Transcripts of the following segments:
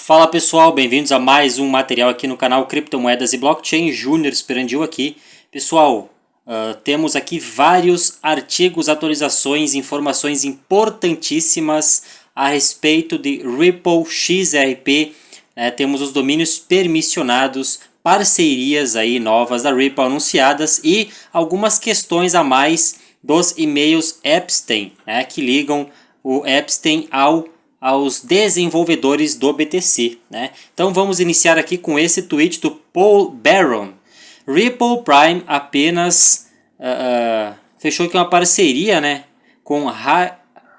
Fala pessoal, bem-vindos a mais um material aqui no canal Criptomoedas e Blockchain. Júnior Esperandio aqui. Pessoal, temos aqui vários artigos, atualizações, informações importantíssimas a respeito de Ripple XRP. Temos os domínios permissionados, parcerias aí novas da Ripple anunciadas e algumas questões a mais dos e-mails Epstein, que ligam o Epstein aos desenvolvedores do BTC. Então vamos iniciar aqui com esse tweet do Paul Barron. Ripple Prime apenas fechou aqui uma parceria com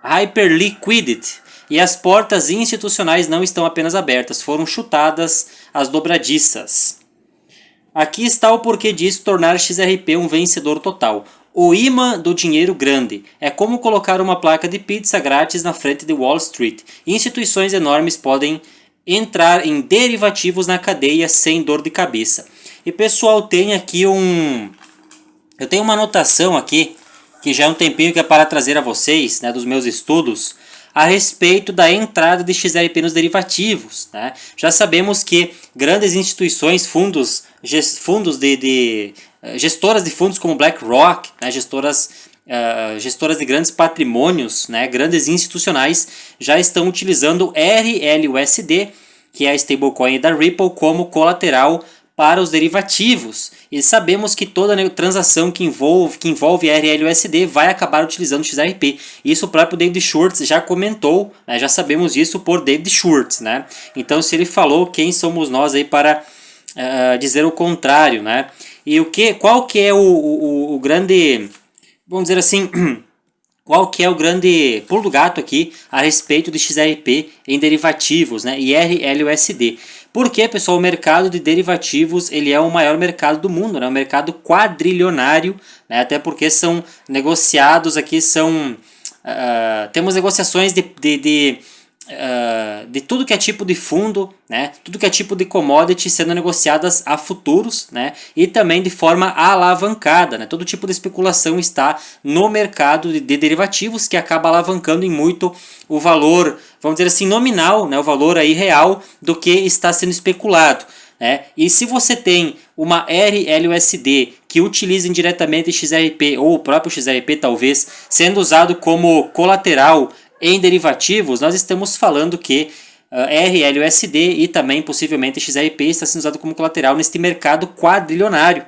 Hyperliquidity e as portas institucionais não estão apenas abertas, foram chutadas as dobradiças. Aqui está o porquê disso tornar XRP um vencedor total. O imã do dinheiro grande é como colocar uma placa de pizza grátis na frente de Wall Street. Instituições enormes podem entrar em derivativos na cadeia sem dor de cabeça. E pessoal, tem aqui eu tenho uma anotação aqui, que já é um tempinho que é para trazer a vocês, dos meus estudos, a respeito da entrada de XRP nos derivativos. Já sabemos que grandes instituições, gestoras de fundos como BlackRock, gestoras de grandes patrimônios, grandes institucionais, já estão utilizando RLUSD, que é a stablecoin da Ripple, como colateral para os derivativos. E sabemos que toda transação que envolve RLUSD vai acabar utilizando XRP. Isso o próprio David Schwartz já comentou, já sabemos isso por David Schwartz. Então, se ele falou, quem somos nós aí para dizer o contrário, E qual que é o grande, vamos dizer assim, qual que é o grande pulo do gato aqui a respeito de XRP em derivativos, e RLUSD? Porque, pessoal, o mercado de derivativos ele é o maior mercado do mundo, um mercado quadrilionário, até porque são negociados aqui, temos negociações de tudo que é tipo de fundo, tudo que é tipo de commodity sendo negociadas a futuros, e também de forma alavancada, todo tipo de especulação está no mercado de derivativos, que acaba alavancando em muito o valor, vamos dizer assim, nominal, o valor aí real do que está sendo especulado. E se você tem uma RLUSD que utiliza indiretamente XRP, ou o próprio XRP talvez, sendo usado como colateral em derivativos, nós estamos falando que RLUSD e também possivelmente XRP está sendo usado como colateral neste mercado quadrilionário,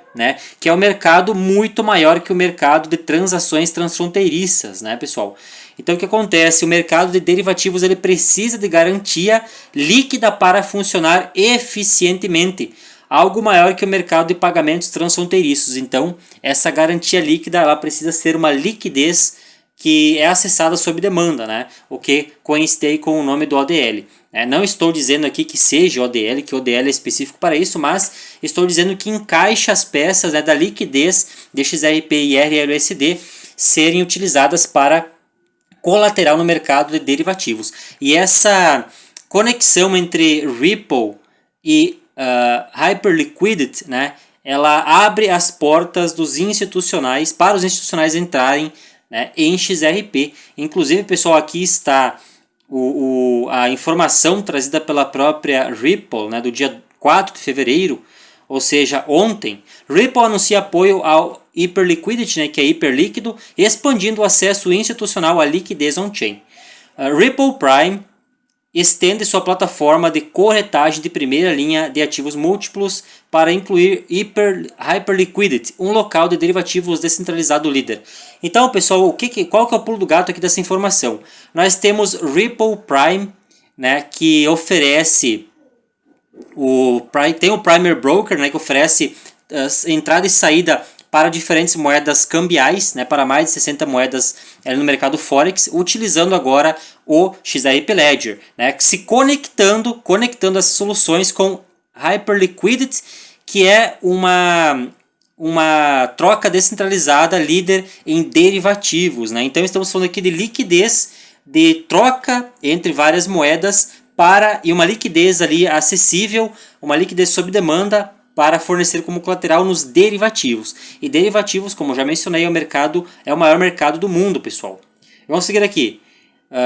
que é um mercado muito maior que o mercado de transações transfronteiriças, pessoal. Então o que acontece? O mercado de derivativos ele precisa de garantia líquida para funcionar eficientemente, algo maior que o mercado de pagamentos transfronteiriços. Então essa garantia líquida ela precisa ser uma liquidez que é acessada sob demanda, o que coincide com o nome do ODL. Não estou dizendo aqui que seja ODL, que ODL é específico para isso, mas estou dizendo que encaixa as peças da liquidez de XRP e RLUSD serem utilizadas para colateral no mercado de derivativos. E essa conexão entre Ripple e Hyperliquidity, ela abre as portas dos institucionais para os institucionais entrarem em XRP. Inclusive, pessoal, aqui está a informação trazida pela própria Ripple, do dia 4 de fevereiro, ou seja, ontem. Ripple anuncia apoio ao Hyperliquidity, que é hiperlíquido, expandindo o acesso institucional à liquidez on-chain. Ripple Prime estende sua plataforma de corretagem de primeira linha de ativos múltiplos para incluir Hyperliquidity, um local de derivativos descentralizado líder. Então, pessoal, qual que é o pulo do gato aqui dessa informação? Nós temos Ripple Prime, que oferece tem o Primer Broker, que oferece entrada e saída para diferentes moedas cambiais, para mais de 60 moedas no mercado Forex, utilizando agora o XRP Ledger, se conectando essas soluções com Hyperliquidity, que é uma troca descentralizada líder em derivativos. Então estamos falando aqui de liquidez, de troca entre várias moedas e uma liquidez ali acessível, uma liquidez sob demanda para fornecer como colateral nos derivativos. E derivativos, como já mencionei, é o maior mercado do mundo, pessoal. Vamos seguir aqui.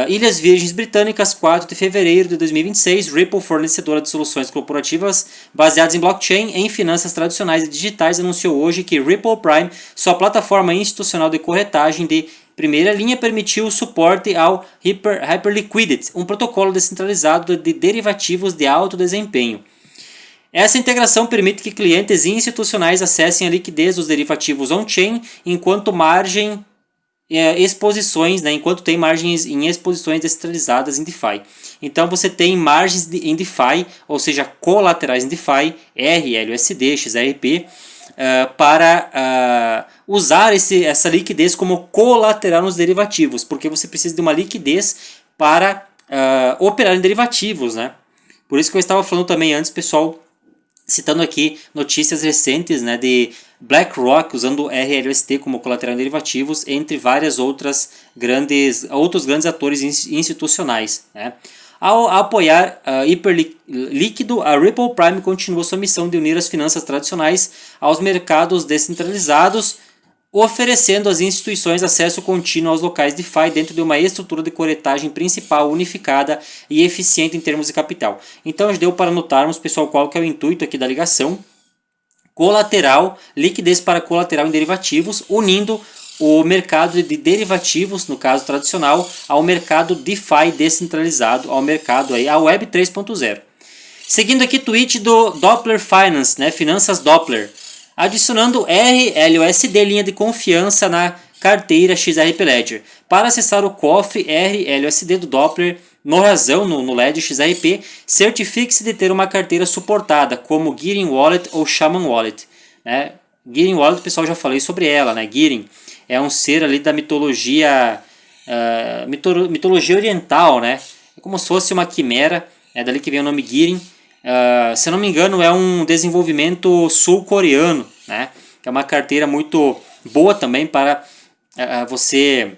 Ilhas Virgens Britânicas, 4 de fevereiro de 2026, Ripple, fornecedora de soluções corporativas baseadas em blockchain em finanças tradicionais e digitais, anunciou hoje que Ripple Prime, sua plataforma institucional de corretagem de primeira linha, permitiu o suporte ao Hyperliquidity, um protocolo descentralizado de derivativos de alto desempenho. Essa integração permite que clientes institucionais acessem a liquidez dos derivativos on-chain enquanto exposições, né, enquanto tem margens em exposições descentralizadas em DeFi. Então você tem margens em DeFi, ou seja, colaterais em DeFi, RLUSD, XRP, para usar essa liquidez como colateral nos derivativos, porque você precisa de uma liquidez para operar em derivativos, né? Por isso que eu estava falando também antes, pessoal, citando aqui notícias recentes, né, de BlackRock usando RLUSD como colateral em derivativos, entre várias outros grandes atores institucionais, né. Ao apoiar Hiperlíquido, a Ripple Prime continua sua missão de unir as finanças tradicionais aos mercados descentralizados, oferecendo às instituições acesso contínuo aos locais DeFi dentro de uma estrutura de corretagem principal unificada e eficiente em termos de capital. Então já deu para notarmos, pessoal, qual que é o intuito aqui da ligação. Colateral, liquidez para colateral em derivativos, unindo o mercado de derivativos, no caso tradicional, ao mercado DeFi descentralizado, ao mercado aí, a Web 3.0. Seguindo aqui, tweet do Doppler Finance, né, Finanças Doppler, adicionando RLUSD, linha de confiança, na carteira XRP Ledger. Para acessar o cofre RLUSD do Doppler no Razão, no Ledger XRP, certifique-se de ter uma carteira suportada, como Gearing Wallet ou Shaman Wallet. Né? Gearing Wallet, pessoal, já falei sobre ela. Né? Gearing é um ser ali da mitologia oriental, né? É como se fosse uma quimera, é dali que vem o nome Gearing. Se eu não me engano, é um desenvolvimento sul-coreano, né? Que é uma carteira muito boa também para você,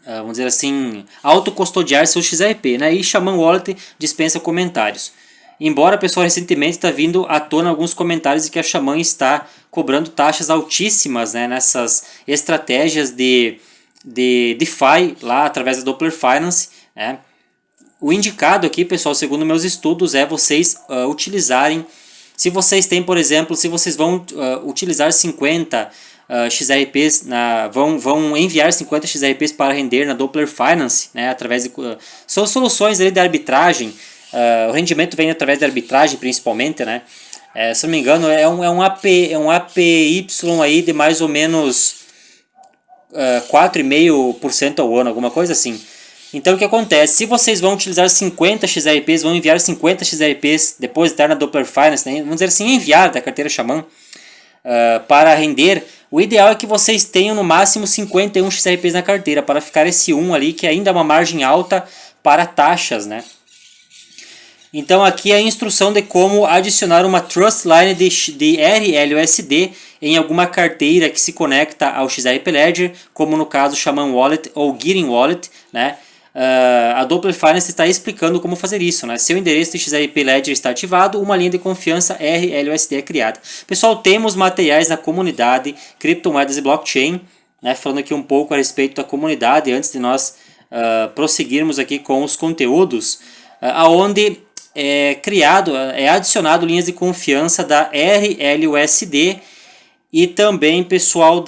vamos dizer assim, autocustodiar seu XRP, né? E Shaman Wallet dispensa comentários. Embora, pessoal, recentemente está vindo à tona alguns comentários de que a Shaman está cobrando taxas altíssimas, né, nessas estratégias de DeFi lá através da Doppler Finance, né? O indicado aqui, pessoal, segundo meus estudos, é vocês utilizarem, se vocês têm, por exemplo, se vocês vão utilizar 50 XRPs, vão enviar 50 XRPs para render na Doppler Finance, né, através de, são soluções ali de arbitragem, o rendimento vem através da arbitragem principalmente, né, se não me engano é um APY aí de mais ou menos 4,5% ao ano, alguma coisa assim. Então o que acontece? Se vocês vão utilizar 50 XRPs, vão enviar 50 XRPs, depositar na Doppler Finance, né? Vamos dizer assim, enviar da carteira Shaman para render, o ideal é que vocês tenham no máximo 51 XRPs na carteira, para ficar esse 1 ali, que ainda é uma margem alta para taxas, né? Então aqui é a instrução de como adicionar uma Trust Line de RLUSD em alguma carteira que se conecta ao XRP Ledger, como no caso Shaman Wallet ou Gearing Wallet, né? A Doppler Finance está explicando como fazer isso, né? Seu endereço de XRP Ledger está ativado, uma linha de confiança RLUSD é criada. Pessoal, temos materiais na comunidade Criptomoedas e Blockchain, né? Falando aqui um pouco a respeito da comunidade, antes de nós prosseguirmos aqui com os conteúdos, aonde é adicionado linhas de confiança da RLUSD e também, pessoal,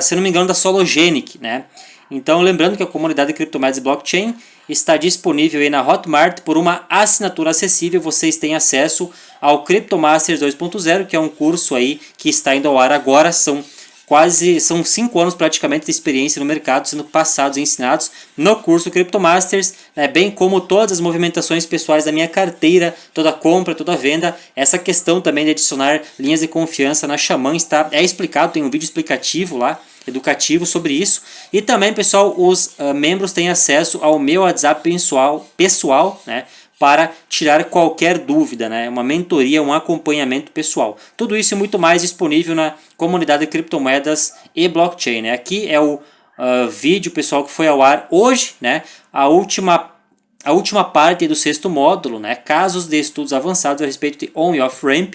se não me engano, da Sologenic, né? Então, lembrando que a comunidade de Criptomoedas e Blockchain está disponível aí na Hotmart por uma assinatura acessível. Vocês têm acesso ao CryptoMasters 2.0, que é um curso aí que está indo ao ar agora. São 5 anos praticamente de experiência no mercado sendo passados e ensinados no curso CryptoMasters, né, bem como todas as movimentações pessoais da minha carteira, toda compra, toda venda. Essa questão também de adicionar linhas de confiança na Shaman é explicado, tem um vídeo explicativo lá, educativo sobre isso. E também, pessoal, os membros têm acesso ao meu WhatsApp pessoal, né, para tirar qualquer dúvida, né, uma mentoria, um acompanhamento pessoal. Tudo isso e muito mais disponível na comunidade de criptomoedas e blockchain, né. Aqui é o vídeo, pessoal, que foi ao ar hoje, né, a última parte do 6º módulo, né, casos de estudos avançados a respeito de on e off ramp.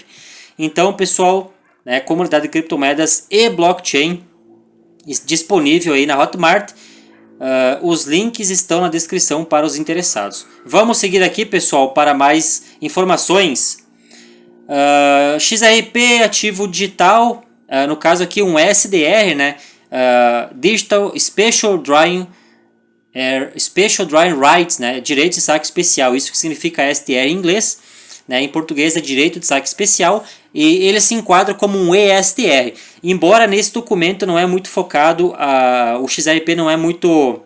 Então, pessoal, né, comunidade de criptomoedas e blockchain disponível aí na Hotmart. Os links estão na descrição para os interessados. Vamos seguir aqui, pessoal, para mais informações. XRP, ativo digital, no caso aqui um SDR, né? Digital Special Drawing Rights, né? Direito de saque especial, isso que significa SDR em inglês, né? Em português é direito de saque especial, e ele se enquadra como um ESDR, embora nesse documento não é muito focado, o XRP não é muito...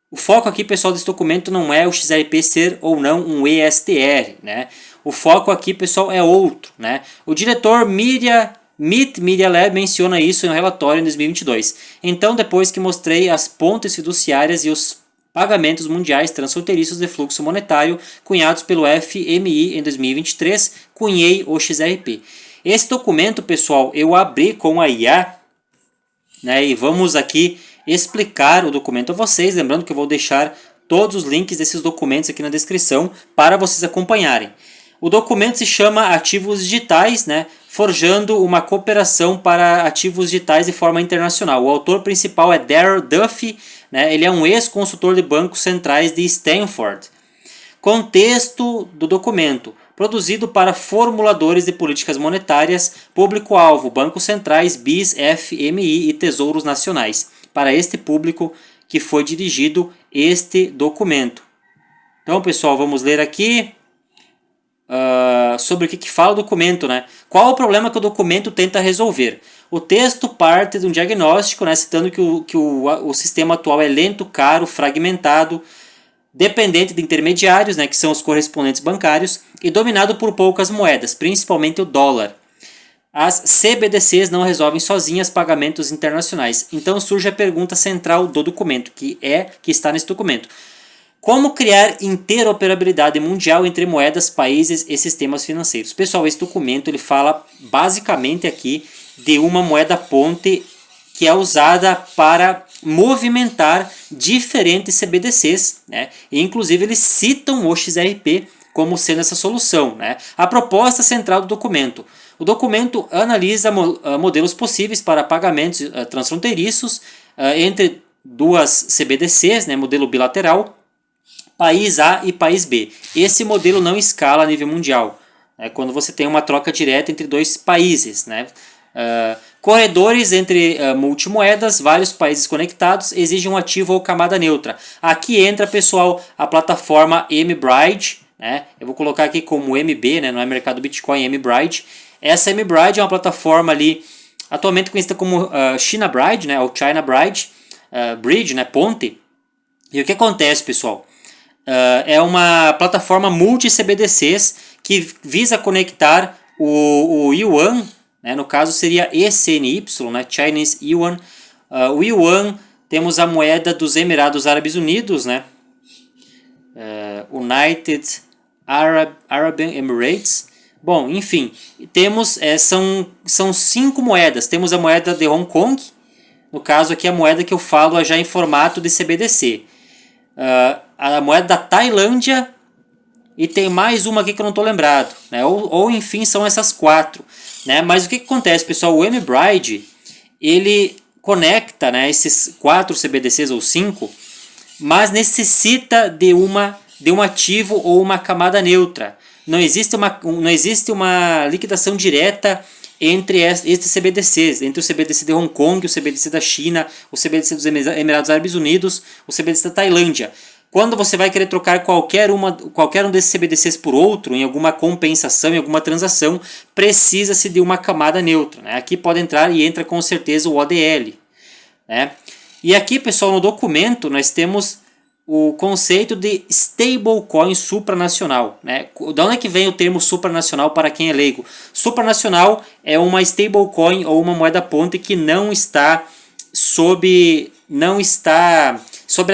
O foco aqui, pessoal, desse documento não é o XRP ser ou não um ESDR, né? O foco aqui, pessoal, é outro, né? O diretor MIT Media Lab menciona isso no relatório em 2022. Então, depois que mostrei as pontes fiduciárias e os pagamentos mundiais transfronteiriços de fluxo monetário cunhados pelo FMI em 2023, cunhei o XRP. Esse documento, pessoal, eu abri com a IA, né? E vamos aqui explicar o documento a vocês, lembrando que eu vou deixar todos os links desses documentos aqui na descrição para vocês acompanharem. O documento se chama Ativos Digitais, né? Forjando uma cooperação para ativos digitais de forma internacional. O autor principal é Darrell Duffy, né? Ele é um ex-consultor de bancos centrais de Stanford. Contexto do documento. Produzido para formuladores de políticas monetárias, público-alvo, bancos centrais, BIS, FMI e tesouros nacionais. Para este público que foi dirigido este documento. Então, pessoal, vamos ler aqui sobre o que fala o documento, né? Qual o problema que o documento tenta resolver? O texto parte de um diagnóstico, né, citando que o sistema atual é lento, caro, fragmentado, dependente de intermediários, né, que são os correspondentes bancários, e dominado por poucas moedas, principalmente o dólar. As CBDCs não resolvem sozinhas pagamentos internacionais. Então surge a pergunta central do documento, que está nesse documento. Como criar interoperabilidade mundial entre moedas, países e sistemas financeiros? Pessoal, esse documento ele fala basicamente aqui de uma moeda ponte que é usada para movimentar diferentes CBDCs, né? E inclusive eles citam o XRP como sendo essa solução, né? A proposta central do documento. O documento analisa modelos possíveis para pagamentos transfronteiriços entre duas CBDCs, né? Modelo bilateral, país A e país B. Esse modelo não escala a nível mundial, quando você tem uma troca direta entre dois países, né? Corredores entre multimoedas, vários países conectados, exigem um ativo ou camada neutra. Aqui entra, pessoal, a plataforma mBridge, né? Eu vou colocar aqui como MB, né? Não é mercado Bitcoin, mBridge. Essa mBridge é uma plataforma ali, atualmente conhecida como China Bridge, né? Ou China Bridge, Bridge, né? Ponte. E o que acontece, pessoal? É uma plataforma multi-CBDCs que visa conectar o Yuan, né, no caso seria ECNY, né, Chinese Yuan. O Yuan, temos a moeda dos Emirados Árabes Unidos, né, United Arab Emirates. Bom, enfim, temos, são 5 moedas. Temos a moeda de Hong Kong, no caso aqui a moeda que eu falo já em formato de CBDC. A moeda da Tailândia, e tem mais uma aqui que eu não estou lembrado, né? Ou enfim, são essas 4, né? Mas o que acontece, pessoal? O mBridge, ele conecta, né, esses 4 CBDCs ou 5, mas necessita de um ativo ou uma camada neutra. Não existe uma liquidação direta entre estes CBDCs, entre o CBDC de Hong Kong, o CBDC da China, o CBDC dos Emirados Árabes Unidos, o CBDC da Tailândia. Quando você vai querer trocar qualquer um desses CBDCs por outro, em alguma compensação, em alguma transação, precisa-se de uma camada neutra, né? Aqui pode entrar e entra com certeza o ODL, né? E aqui, pessoal, no documento nós temos o conceito de stablecoin supranacional, né? De onde é que vem o termo supranacional para quem é leigo? Supranacional é uma stablecoin ou uma moeda ponte que não está sob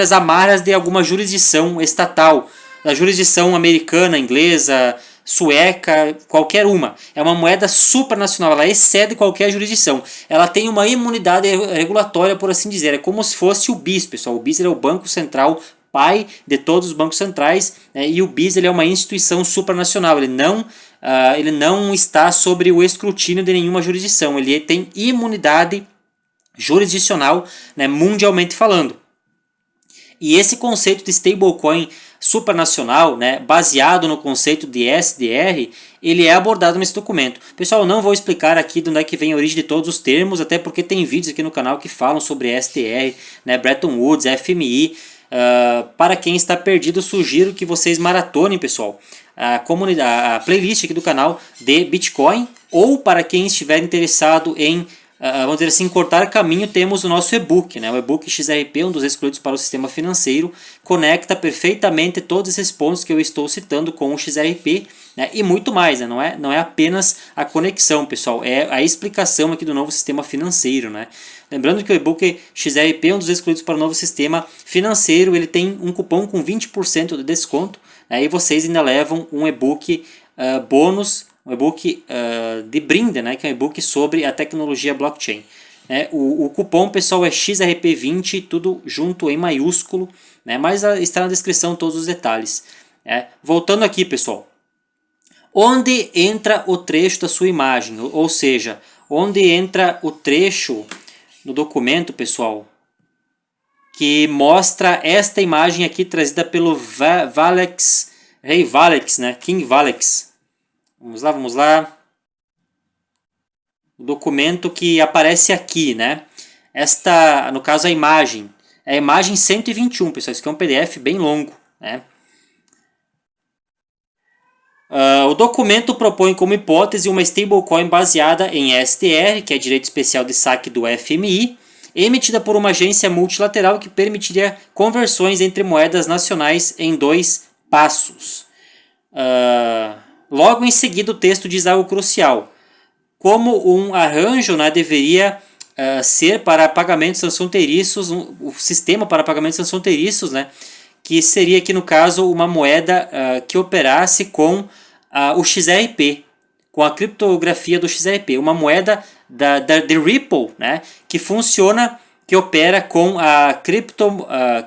as amarras de alguma jurisdição estatal, da jurisdição americana, inglesa, sueca, qualquer uma. É uma moeda supranacional, ela excede qualquer jurisdição. Ela tem uma imunidade regulatória, por assim dizer. É como se fosse o BIS, pessoal. O BIS é o Banco Central pai de todos os bancos centrais, né? E o BIS ele é uma instituição supranacional. Ele não está sobre o escrutínio de nenhuma jurisdição. Ele tem imunidade jurisdicional, né, mundialmente falando. E esse conceito de stablecoin supranacional, né, baseado no conceito de SDR, ele é abordado nesse documento. Pessoal, eu não vou explicar aqui de onde é que vem a origem de todos os termos, até porque tem vídeos aqui no canal que falam sobre SDR, né, Bretton Woods, FMI. Para quem está perdido, sugiro que vocês maratonem, pessoal, a playlist aqui do canal de Bitcoin, ou para quem estiver interessado em vamos dizer assim, cortar caminho, temos o nosso e-book, né? O e-book XRP, um dos excluídos para o sistema financeiro, conecta perfeitamente todos esses pontos que eu estou citando com o XRP, né? E muito mais, né? Não é apenas a conexão, pessoal, é a explicação aqui do novo sistema financeiro, né? Lembrando que o e-book XRP, um dos excluídos para o novo sistema financeiro, ele tem um cupom com 20% de desconto, né? E vocês ainda levam um e-book bônus, um e-book de brinde, né, que é um e-book sobre a tecnologia blockchain. O cupom, pessoal, é XRP20, tudo junto em maiúsculo, né, mas está na descrição todos os detalhes. Voltando aqui, pessoal. Onde entra o trecho da sua imagem? Ou seja, onde entra o trecho no documento, pessoal, que mostra esta imagem aqui trazida pelo Valex, Rei Valex, né, King Valex. Vamos lá. O documento que aparece aqui, né? Esta, no caso, a imagem. É a imagem 121, pessoal. Isso aqui é um PDF bem longo, né? O documento propõe como hipótese uma stablecoin baseada em SDR, que é Direito Especial de Saque do FMI, emitida por uma agência multilateral que permitiria conversões entre moedas nacionais em 2 passos. Logo em seguida, o texto diz algo crucial. Como um arranjo, né, deveria ser para pagamentos transfronteiriços, o sistema para pagamentos transfronteiriços, né, que seria aqui no caso uma moeda que operasse com o XRP, com a criptografia do XRP, uma moeda de Ripple, né, que funciona, que opera com a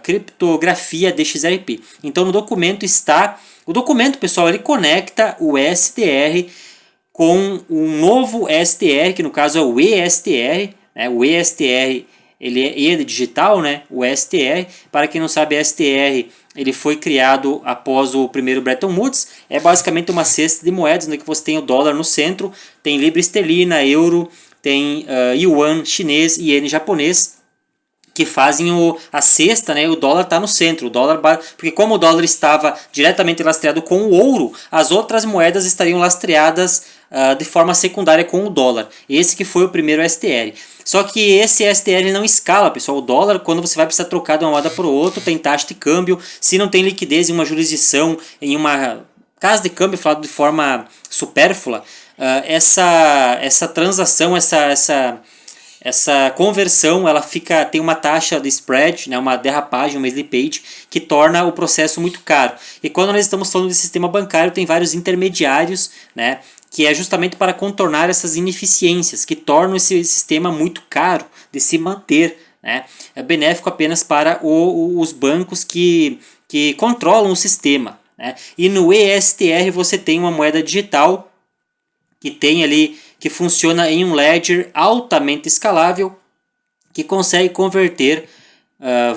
criptografia de XRP. Então no documento está... O documento, pessoal, ele conecta o SDR com um novo SDR, que no caso é o ESDR. Né? O ESDR ele é E digital, né? O SDR. Para quem não sabe, SDR ele foi criado após o primeiro Bretton Woods. É basicamente uma cesta de moedas, onde você tem o dólar no centro, tem libra esterlina, euro, tem yuan chinês e iene japonês, que fazem a cesta, né? O dólar está no centro. O dólar, porque como o dólar estava diretamente lastreado com o ouro, as outras moedas estariam lastreadas de forma secundária com o dólar. Esse que foi o primeiro SDR. Só que esse SDR não escala, pessoal. O dólar, quando você vai precisar trocar de uma moeda para outra, tem taxa de câmbio. Se não tem liquidez em uma jurisdição, em uma casa de câmbio, falado de forma supérflua, essa transação, essa conversão, ela tem uma taxa de spread, né, uma derrapagem, uma slippage, que torna o processo muito caro. E quando nós estamos falando de sistema bancário, tem vários intermediários, né, que é justamente para contornar essas ineficiências, que tornam esse sistema muito caro de se manter. Né. É benéfico apenas para os bancos que controlam o sistema. Né. E no ESTR você tem uma moeda digital que tem ali, que funciona em um ledger altamente escalável, que consegue converter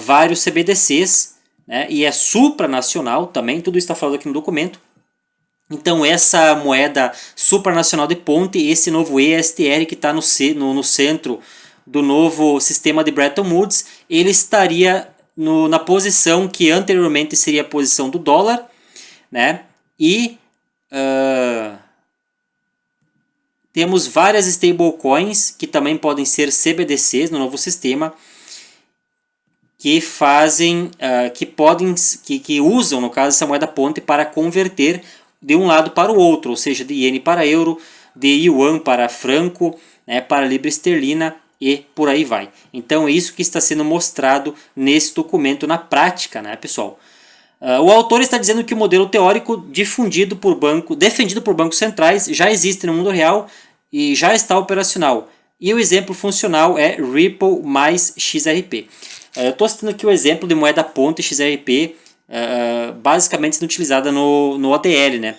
vários CBDCs, né, e é supranacional também, tudo isso está falado aqui no documento. Então essa moeda supranacional de ponte, esse novo ESTR que está no centro do novo sistema de Bretton Woods, ele estaria na posição que anteriormente seria a posição do dólar, né, e... temos várias stablecoins que também podem ser CBDCs no novo sistema, que fazem, que usam, no caso, essa moeda ponte para converter de um lado para o outro, ou seja, de iene para euro, de yuan para franco, né, para libra esterlina e por aí vai. Então é isso que está sendo mostrado nesse documento na prática, né, pessoal? O autor está dizendo que o modelo teórico defendido por bancos centrais já existe no mundo real e já está operacional. E o exemplo funcional é Ripple mais XRP. Eu estou citando aqui o exemplo de moeda ponte XRP, basicamente sendo utilizada no ODL. Né?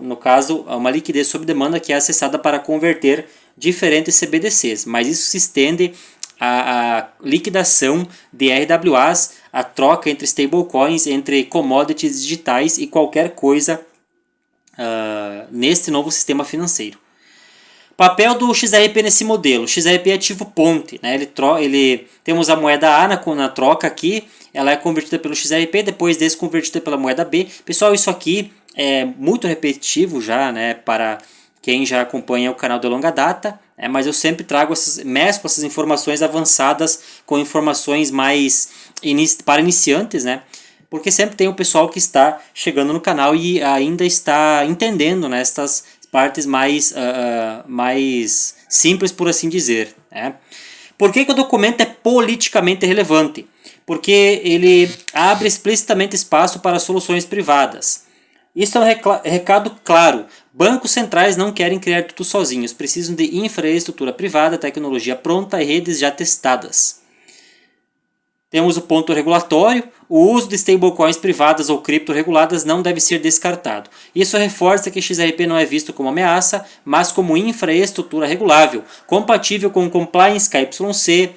No caso, uma liquidez sob demanda que é acessada para converter diferentes CBDCs. Mas isso se estende a liquidação de RWAs, a troca entre stablecoins, entre commodities digitais e qualquer coisa neste novo sistema financeiro. Papel do XRP nesse modelo. XRP é ativo ponte, né? Temos a moeda A na troca aqui, ela é convertida pelo XRP, depois desconvertida pela moeda B. Pessoal, isso aqui é muito repetitivo já, né, para quem já acompanha o canal de longa data, mas eu sempre mesclo essas informações avançadas com informações mais para iniciantes, né? Porque sempre tem o pessoal que está chegando no canal e ainda está entendendo, né, estas partes mais simples, por assim dizer, né? Por que o documento é politicamente relevante? Porque ele abre explicitamente espaço para soluções privadas. Isso é um recado claro. Bancos centrais não querem criar tudo sozinhos, precisam de infraestrutura privada, tecnologia pronta e redes já testadas. Temos o ponto regulatório. O uso de stablecoins privadas ou cripto-reguladas não deve ser descartado. Isso reforça que XRP não é visto como ameaça, mas como infraestrutura regulável, compatível com compliance KYC,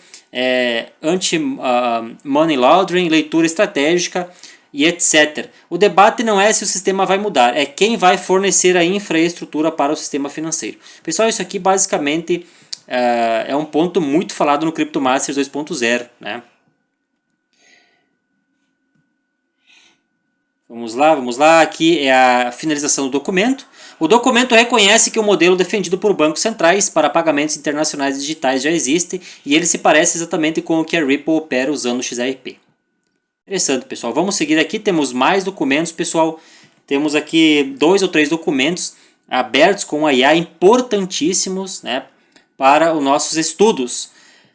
anti-money laundering, leitura estratégica e etc. O debate não é se o sistema vai mudar, é quem vai fornecer a infraestrutura para o sistema financeiro. Pessoal, isso aqui basicamente é um ponto muito falado no Crypto Masters 2.0, né? Vamos lá, aqui é a finalização do documento. O documento reconhece que o modelo defendido por bancos centrais para pagamentos internacionais digitais já existe e ele se parece exatamente com o que a Ripple opera usando o XRP. Interessante, pessoal. Vamos seguir aqui, temos mais documentos, pessoal. Temos aqui 2 ou 3 documentos abertos com a IA importantíssimos, né, para os nossos estudos.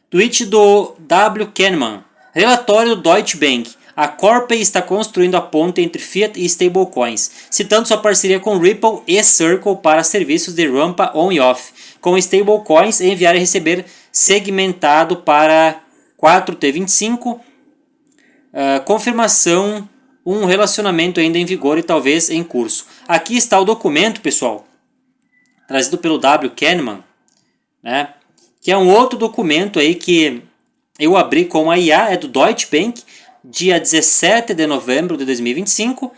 Tweet do W. Kahneman. Relatório do Deutsche Bank. A Corpay está construindo a ponte entre Fiat e stablecoins, citando sua parceria com Ripple e Circle para serviços de rampa on e off, com stablecoins enviar e receber segmentado para 4T25. Confirmação, um relacionamento ainda em vigor e talvez em curso. Aqui está o documento, pessoal, trazido pelo W. Kahneman, né, que é um outro documento aí que eu abri com a IA, é do Deutsche Bank, dia 17 de novembro de 2025.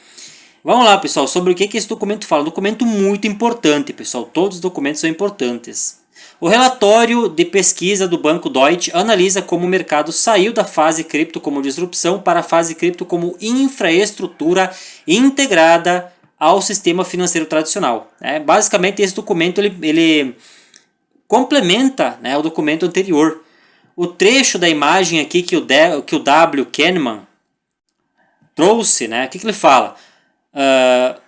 Vamos lá, pessoal, sobre o que esse documento fala. Um documento muito importante, pessoal. Todos os documentos são importantes. O relatório de pesquisa do Banco Deutsche analisa como o mercado saiu da fase cripto como disrupção para a fase cripto como infraestrutura integrada ao sistema financeiro tradicional. Basicamente, esse documento ele complementa, né, o documento anterior. O trecho da imagem aqui que o W. Kahneman trouxe, né? O que ele fala?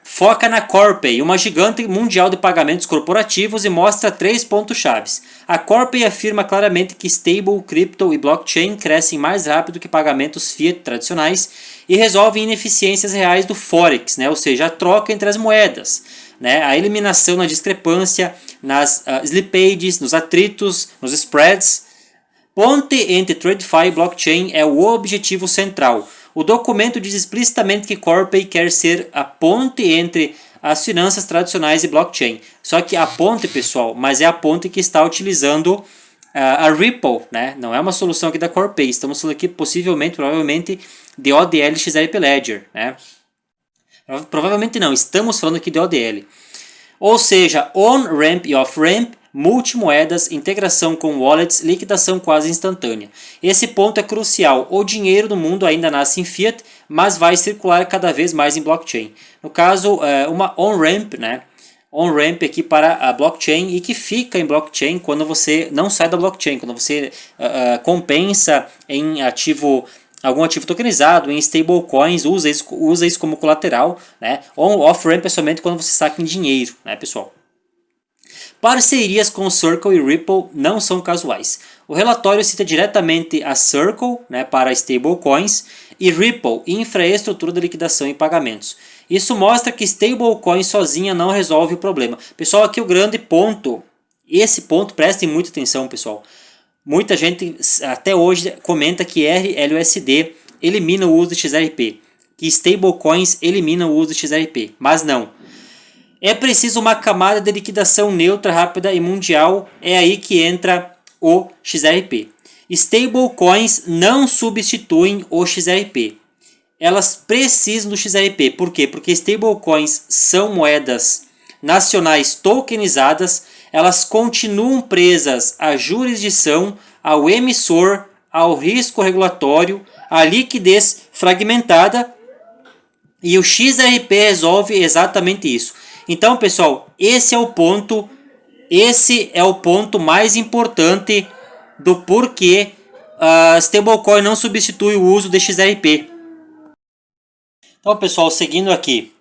Foca na Corpay, uma gigante mundial de pagamentos corporativos, e mostra 3 pontos-chave. A Corpay afirma claramente que stable, crypto e blockchain crescem mais rápido que pagamentos fiat tradicionais e resolvem ineficiências reais do Forex, né? Ou seja, a troca entre as moedas, né? A eliminação na discrepância, nas slippages, nos atritos, nos spreads. Ponte entre TradFi e blockchain é o objetivo central. O documento diz explicitamente que Corpay quer ser a ponte entre as finanças tradicionais e blockchain. Só que a ponte, pessoal, mas é a ponte que está utilizando a Ripple, né? Não é uma solução aqui da Corpay. Estamos falando aqui provavelmente de ODL XRP Ledger, né? Provavelmente não, estamos falando aqui de ODL. Ou seja, on-ramp e off-ramp, multimoedas, integração com wallets, liquidação quase instantânea. Esse ponto é crucial. O dinheiro do mundo ainda nasce em fiat, mas vai circular cada vez mais em blockchain. No caso, uma on-ramp, né? On-ramp aqui para a blockchain e que fica em blockchain quando você não sai da blockchain, quando você compensa em algum ativo tokenizado, em stablecoins, usa isso como colateral, né? Off-ramp é somente quando você saca em dinheiro, né, pessoal? Parcerias com Circle e Ripple não são casuais. O relatório cita diretamente a Circle, né, para stablecoins, e Ripple, infraestrutura de liquidação e pagamentos. Isso mostra que stablecoin sozinha não resolve o problema. Pessoal, aqui o grande ponto, esse ponto, prestem muita atenção, pessoal. Muita gente até hoje comenta que RLUSD elimina o uso de XRP, que stablecoins eliminam o uso de XRP, mas não. É preciso uma camada de liquidação neutra, rápida e mundial, é aí que entra o XRP. Stablecoins não substituem o XRP. Elas precisam do XRP. Por quê? Porque stablecoins são moedas nacionais tokenizadas, elas continuam presas à jurisdição, ao emissor, ao risco regulatório, à liquidez fragmentada, e o XRP resolve exatamente isso. Então, pessoal, esse é o ponto mais importante do porquê a stablecoin não substitui o uso de XRP. Então, pessoal, seguindo aqui,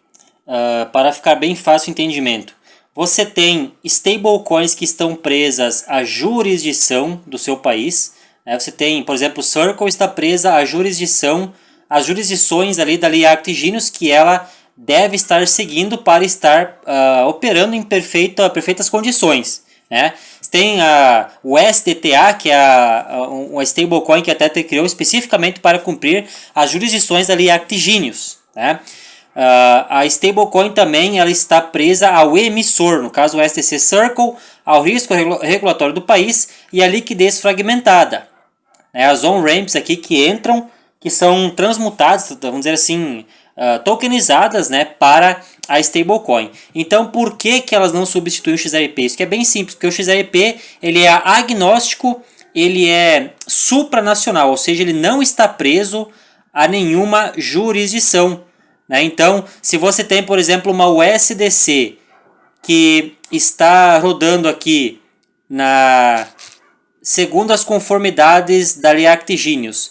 para ficar bem fácil o entendimento, você tem stablecoins que estão presas à jurisdição do seu país. Você tem, por exemplo, o Circle está presa à jurisdição, às jurisdições ali da Lei Acta Genius, que ela deve estar seguindo para estar operando em perfeitas condições. Né? Tem o SDTA, que é uma stablecoin que a Tether criou especificamente para cumprir as jurisdições da Lei Acta Genius. Né? A stablecoin também ela está presa ao emissor, no caso o STC Circle, ao risco regulatório do país e à liquidez fragmentada. As on-ramps aqui que entram, que são transmutadas, vamos dizer assim, tokenizadas, né, para a stablecoin. Então, por que elas não substituem o XRP? Isso que é bem simples, porque o XRP ele é agnóstico, ele é supranacional, ou seja, ele não está preso a nenhuma jurisdição. Né? Então, se você tem, por exemplo, uma USDC que está rodando aqui segundo as conformidades da Lei Acta Genius,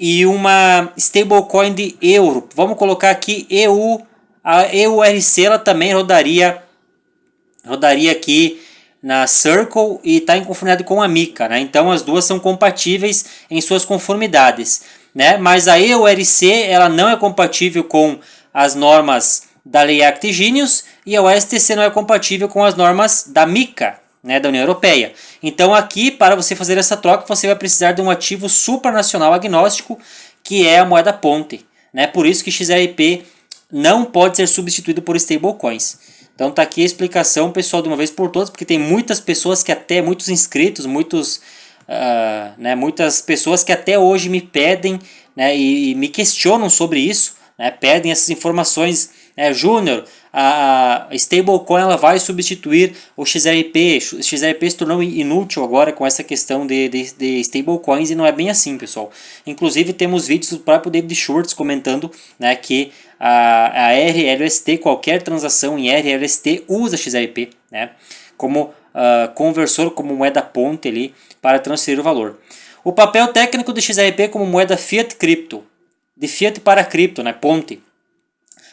e uma stablecoin de euro, vamos colocar aqui EU, a EURC ela também rodaria aqui na Circle e está em conformidade com a MiCA, né? Então as duas são compatíveis em suas conformidades, né? Mas a EURC ela não é compatível com as normas da Lei Acta Genius e a USTC não é compatível com as normas da MiCA, né, da União Europeia. Então aqui, para você fazer essa troca, você vai precisar de um ativo supranacional agnóstico, que é a moeda ponte. Né? Por isso que XRP não pode ser substituído por stablecoins. Então tá aqui a explicação, pessoal, de uma vez por todas, porque tem muitas pessoas que até, muitos inscritos, muitas pessoas que até hoje me pedem, né, e me questionam sobre isso, né, pedem essas informações. Júnior, a stablecoin ela vai substituir o XRP. O XRP se tornou inútil agora com essa questão de stablecoins, e não é bem assim, pessoal. Inclusive temos vídeos do próprio David Schwartz comentando, né, que a RLST, qualquer transação em RLST usa XRP, né, como conversor, como moeda ponte ali para transferir o valor. O papel técnico do XRP como moeda fiat cripto, de fiat para cripto, né, ponte.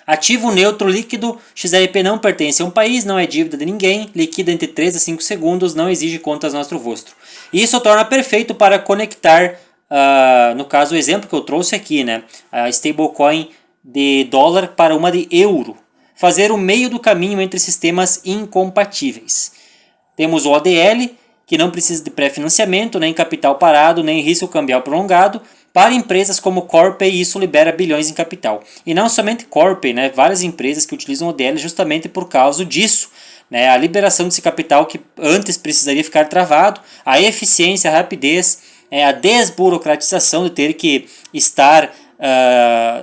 Ativo neutro líquido, XRP não pertence a um país, não é dívida de ninguém, liquida entre 3 a 5 segundos, não exige contas nosso rosto. Isso o torna perfeito para conectar, no caso o exemplo que eu trouxe aqui, né, a stablecoin de dólar para uma de euro. Fazer o meio do caminho entre sistemas incompatíveis. Temos o ODL, que não precisa de pré-financiamento, nem capital parado, nem risco cambial prolongado. Para empresas como Corpay, isso libera bilhões em capital. E não somente Corpay, né? Várias empresas que utilizam o ODL justamente por causa disso. Né? A liberação desse capital que antes precisaria ficar travado, a eficiência, a rapidez, a desburocratização de ter que estar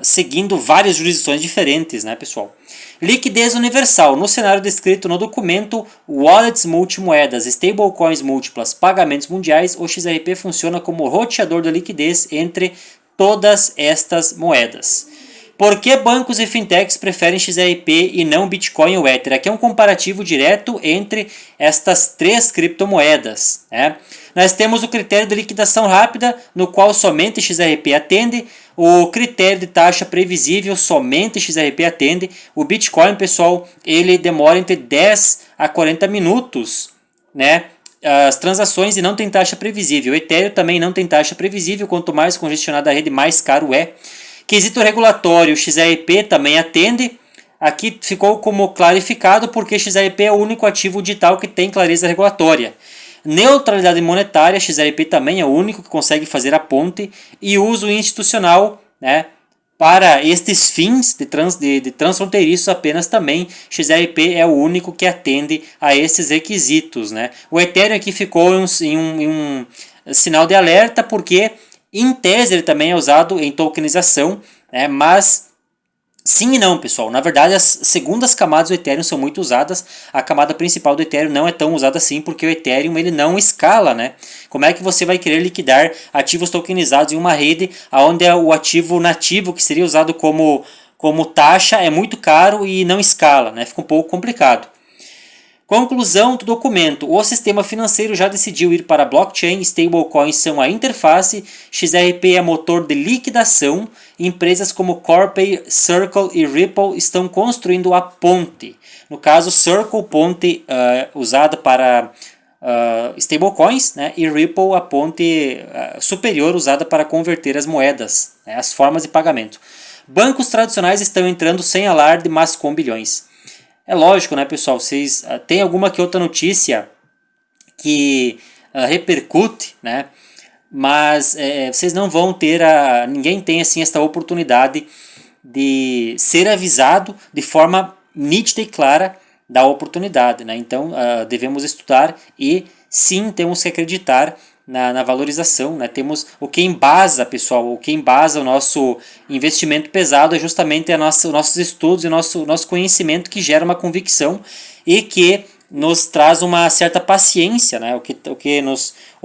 seguindo várias jurisdições diferentes, né, pessoal? Liquidez universal. No cenário descrito no documento, wallets multimoedas, stablecoins múltiplas, pagamentos mundiais, o XRP funciona como roteador da liquidez entre todas estas moedas. Por que bancos e fintechs preferem XRP e não Bitcoin ou Ether? Aqui é um comparativo direto entre estas três criptomoedas. Né? Nós temos o critério de liquidação rápida, no qual somente XRP atende. O critério de taxa previsível, somente XRP atende. O Bitcoin, pessoal, ele demora entre 10 a 40 minutos, né, as transações, e não tem taxa previsível. O Ethereum também não tem taxa previsível, quanto mais congestionada a rede, mais caro é. Quesito regulatório, XRP também atende. Aqui ficou como clarificado porque XRP é o único ativo digital que tem clareza regulatória. Neutralidade monetária, XRP também é o único que consegue fazer a ponte. E uso institucional, né, para estes fins de transfronteiriços apenas também, XRP é o único que atende a esses requisitos. Né. O Ethereum aqui ficou em um sinal de alerta, porque em tese ele também é usado em tokenização, né, mas sim e não, pessoal. Na verdade, as segundas camadas do Ethereum são muito usadas. A camada principal do Ethereum não é tão usada assim, porque o Ethereum ele não escala, né? Como é que você vai querer liquidar ativos tokenizados em uma rede onde o ativo nativo, que seria usado como taxa, é muito caro e não escala, né? Fica um pouco complicado. Conclusão do documento. O sistema financeiro já decidiu ir para blockchain, stablecoins são a interface, XRP é motor de liquidação, empresas como Corpay, Circle e Ripple estão construindo a ponte. No caso, Circle, ponte usada para stablecoins, né, e Ripple, a ponte superior usada para converter as moedas, né, as formas de pagamento. Bancos tradicionais estão entrando sem alarde, mas com bilhões. É lógico, né, pessoal? Vocês tem alguma que outra notícia que repercute, né? Mas vocês não vão ter ninguém tem assim esta oportunidade de ser avisado de forma nítida e clara da oportunidade, né? Então devemos estudar e sim temos que acreditar na valorização, né? Temos o que embasa, pessoal, o que embasa o nosso investimento pesado é justamente os nossos estudos e o nosso conhecimento que gera uma convicção e que nos traz uma certa paciência, né? O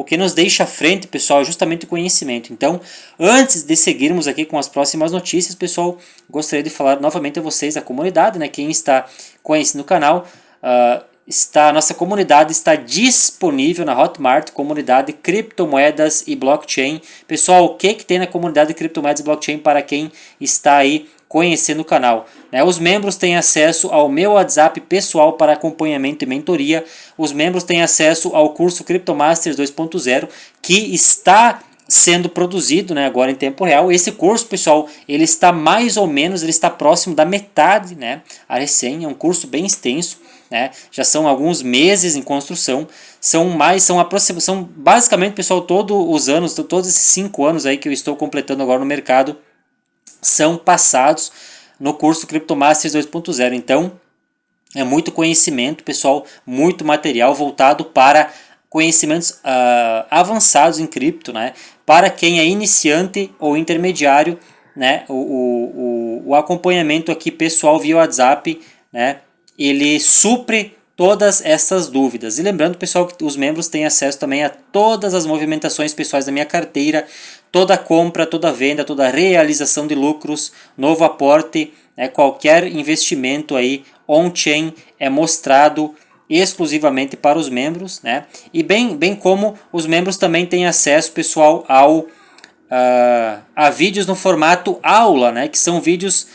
que nos deixa à frente, pessoal, é justamente o conhecimento. Então, antes de seguirmos aqui com as próximas notícias, pessoal, gostaria de falar novamente a vocês, a comunidade, né? Quem está conhecendo o canal, a nossa comunidade está disponível na Hotmart, comunidade criptomoedas e blockchain. Pessoal, o que tem na comunidade de criptomoedas e blockchain para quem está aí conhecendo o canal? Os membros têm acesso ao meu WhatsApp pessoal para acompanhamento e mentoria. Os membros têm acesso ao curso CryptoMasters 2.0, que está sendo produzido, né, agora em tempo real. Esse curso, pessoal, ele está mais ou menos, ele está próximo da metade, né, a recém, é um curso bem extenso, né, já são alguns meses em construção, são basicamente, pessoal, todos esses 5 anos aí que eu estou completando agora no mercado, são passados no curso CryptoMasters 2.0, então é muito conhecimento, pessoal, muito material voltado para conhecimentos avançados em cripto, né? Para quem é iniciante ou intermediário, né? O acompanhamento aqui pessoal via WhatsApp, né? Ele supre todas essas dúvidas. E lembrando, pessoal, que os membros têm acesso também a todas as movimentações pessoais da minha carteira, toda compra, toda venda, toda realização de lucros, novo aporte, qualquer investimento aí on-chain é mostrado exclusivamente para os membros, né? E bem como os membros também têm acesso, pessoal, a vídeos no formato aula, né? Que são vídeos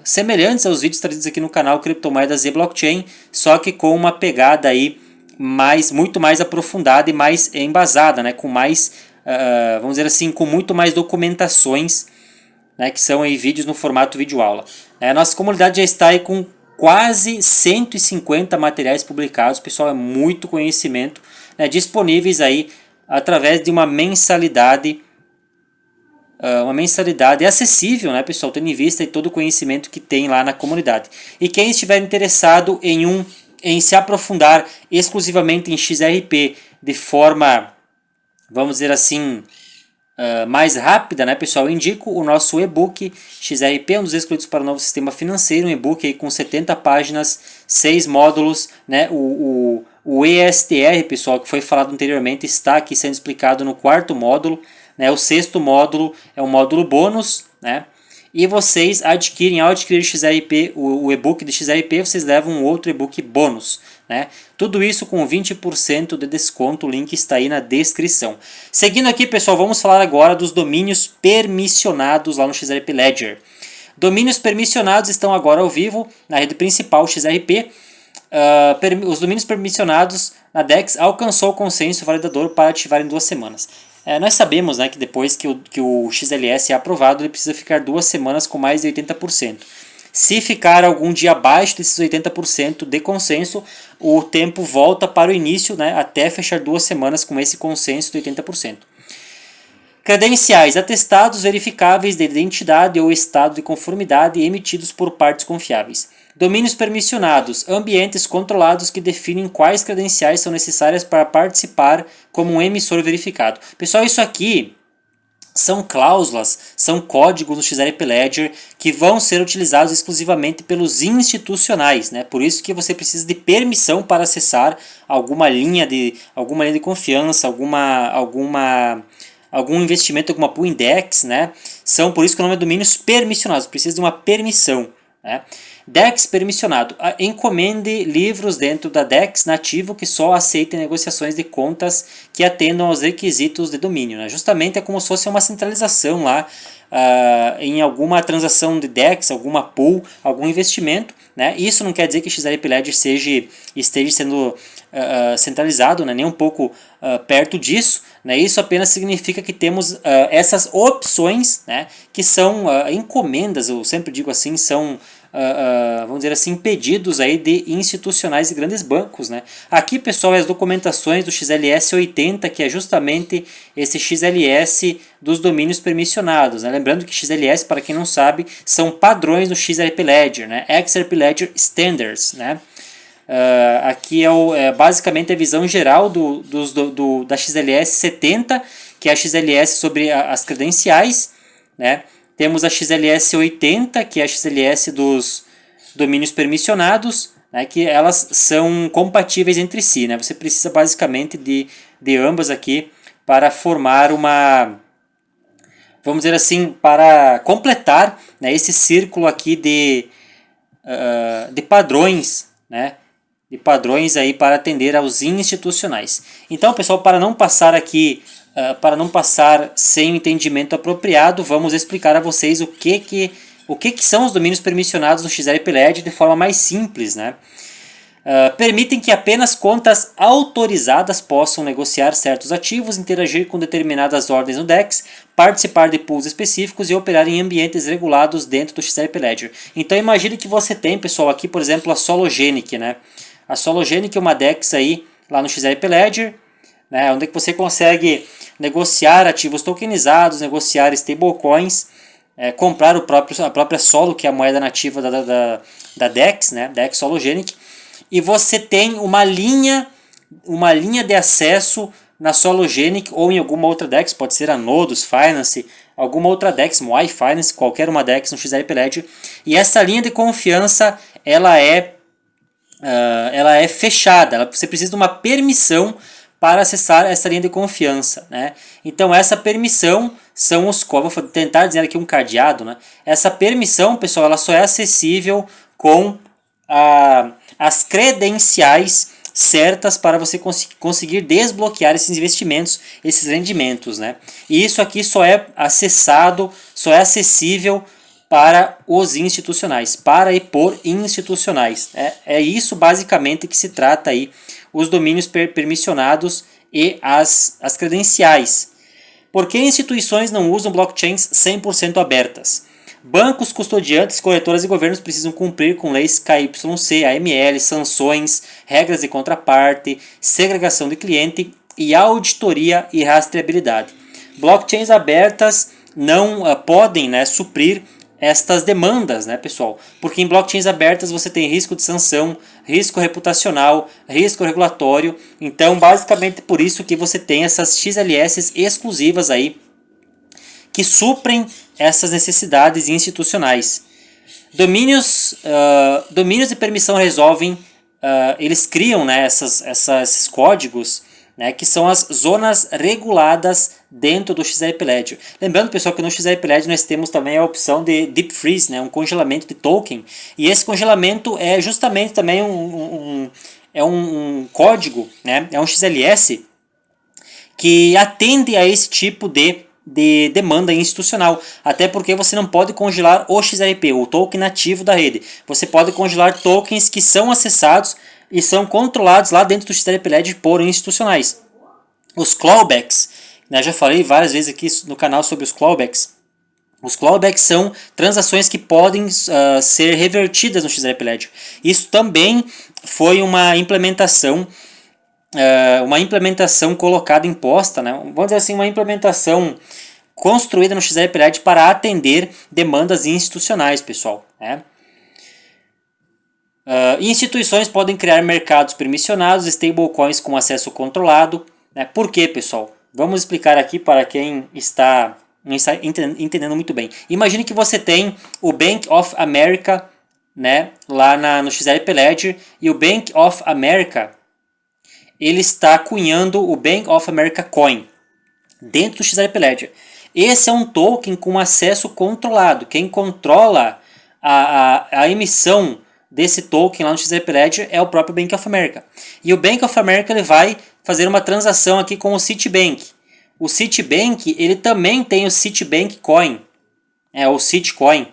semelhantes aos vídeos trazidos aqui no canal Criptomoedas e Blockchain, só que com uma pegada aí muito mais aprofundada e mais embasada, né? Com mais, vamos dizer assim, com muito mais documentações, né? Que são aí vídeos no formato vídeo aula. Nossa comunidade já está aí com quase 150 materiais publicados, pessoal, é muito conhecimento, né, disponíveis aí através de uma mensalidade acessível, né, pessoal, tendo em vista todo o conhecimento que tem lá na comunidade. E quem estiver interessado em se aprofundar exclusivamente em XRP de forma, vamos dizer assim, mais rápida, né, pessoal? Eu indico o nosso e-book XRP, um dos excluídos para o novo sistema financeiro, um e-book aí com 70 páginas, 6 módulos, né? O ESTR, pessoal, que foi falado anteriormente, está aqui sendo explicado no 4º módulo, né? O 6º módulo é um módulo bônus, né? E vocês ao adquirir XRP, o e-book de XRP, vocês levam um outro e-book bônus, né? Tudo isso com 20% de desconto, o link está aí na descrição. Seguindo aqui, pessoal, vamos falar agora dos domínios permissionados lá no XRP Ledger. Domínios permissionados estão agora ao vivo na rede principal XRP. Os domínios permissionados na DEX alcançou o consenso validador para ativar em 2 semanas. Nós sabemos, né, que depois que o XLS é aprovado, ele precisa ficar 2 semanas com mais de 80%. Se ficar algum dia abaixo desses 80% de consenso, o tempo volta para o início, né, até fechar 2 semanas com esse consenso de 80%. Credenciais, atestados verificáveis de identidade ou estado de conformidade emitidos por partes confiáveis. Domínios permissionados, ambientes controlados que definem quais credenciais são necessárias para participar como um emissor verificado. Pessoal, isso aqui são cláusulas, são códigos no XRP Ledger que vão ser utilizados exclusivamente pelos institucionais, né? Por isso que você precisa de permissão para acessar alguma linha de confiança, algum investimento, alguma pool index, né? São por isso que o nome é domínios permissionados, precisa de uma permissão, né? DEX permissionado. Encomende livros dentro da DEX nativo que só aceitem negociações de contas que atendam aos requisitos de domínio, né? Justamente é como se fosse uma centralização lá em alguma transação de DEX, alguma pool, algum investimento, né? Isso não quer dizer que XRP Ledger esteja sendo centralizado, né? Nem um pouco perto disso, né? Isso apenas significa que temos essas opções, né? Que são encomendas, eu sempre digo assim, são vamos dizer assim, pedidos aí de institucionais e grandes bancos, né? Aqui, pessoal, é as documentações do XLS 80, que é justamente esse XLS dos domínios permissionados, né? Lembrando que XLS, para quem não sabe, são padrões do XRP Ledger, né? XRP Ledger Standards, né? Aqui é basicamente a visão geral da XLS 70, que é a XLS sobre as credenciais, né? Temos a XLS 80, que é a XLS dos domínios permissionados, né, que elas são compatíveis entre si, né? Você precisa basicamente de ambas aqui para formar uma, vamos dizer assim, para completar, né, esse círculo aqui de padrões, né? De padrões aí para atender aos institucionais. Então, pessoal, para não passar aqui para não passar sem o entendimento apropriado, vamos explicar a vocês o que são os domínios permissionados no XRP Ledger de forma mais simples, né? Permitem que apenas contas autorizadas possam negociar certos ativos, interagir com determinadas ordens no DEX, participar de pools específicos e operar em ambientes regulados dentro do XRP Ledger. Então imagine que você tem, pessoal, aqui por exemplo a Sologenic, né? A Sologenic é uma DEX aí lá no XRP Ledger, né? Onde você consegue negociar ativos tokenizados, negociar stablecoins, comprar a própria Solo, que é a moeda nativa da DEX, né? DEX Sologenic, e você tem uma linha de acesso na Sologenic ou em alguma outra DEX, pode ser a Nodus Finance, alguma outra DEX, Moai Finance, qualquer uma DEX no XRP Ledger, e essa linha de confiança ela é fechada, você precisa de uma permissão para acessar essa linha de confiança, né? Então essa permissão são vou tentar dizer aqui um cadeado, né? Essa permissão, pessoal, ela só é acessível com as credenciais certas para você conseguir desbloquear esses investimentos, esses rendimentos, né? E isso aqui só é acessível para os institucionais, para e por institucionais. É isso basicamente que se trata aí os domínios permissionados e as credenciais. Por que instituições não usam blockchains 100% abertas? Bancos, custodiantes, corretoras e governos precisam cumprir com leis KYC, AML, sanções, regras de contraparte, segregação de cliente e auditoria e rastreabilidade. Blockchains abertas não podem, né, suprir estas demandas, né, pessoal? Porque em blockchains abertas você tem risco de sanção, risco reputacional, risco regulatório. Então, basicamente por isso que você tem essas XLS exclusivas aí que suprem essas necessidades institucionais. Domínios de permissão resolvem, eles criam, né, esses códigos, né, que são as zonas reguladas dentro do XRP Ledger. Lembrando, pessoal, que no XRP Ledger nós temos também a opção de Deep Freeze, né, um congelamento de token, e esse congelamento é justamente também um código, né, é um XLS que atende a esse tipo de demanda institucional, até porque você não pode congelar o XRP, o token nativo da rede. Você pode congelar tokens que são acessados e são controlados lá dentro do XRP Ledger por institucionais. Os clawbacks, né, já falei várias vezes aqui no canal sobre os clawbacks. Os clawbacks são transações que podem ser revertidas no XRP Ledger. Isso também foi uma implementação colocada, imposta, né? Vamos dizer assim, uma implementação construída no XRP Ledger para atender demandas institucionais, pessoal, né? Instituições podem criar mercados permissionados, stablecoins com acesso controlado. Né? Por quê, pessoal? Vamos explicar aqui para quem não está entendendo muito bem. Imagine que você tem o Bank of America, né, lá no XRP Ledger, e o Bank of America ele está cunhando o Bank of America Coin dentro do XRP Ledger. Esse é um token com acesso controlado. Quem controla a emissão desse token lá no XRP Ledger é o próprio Bank of America. E o Bank of America ele vai fazer uma transação aqui com o Citibank. O Citibank ele também tem o Citibank Coin, o Citicoin,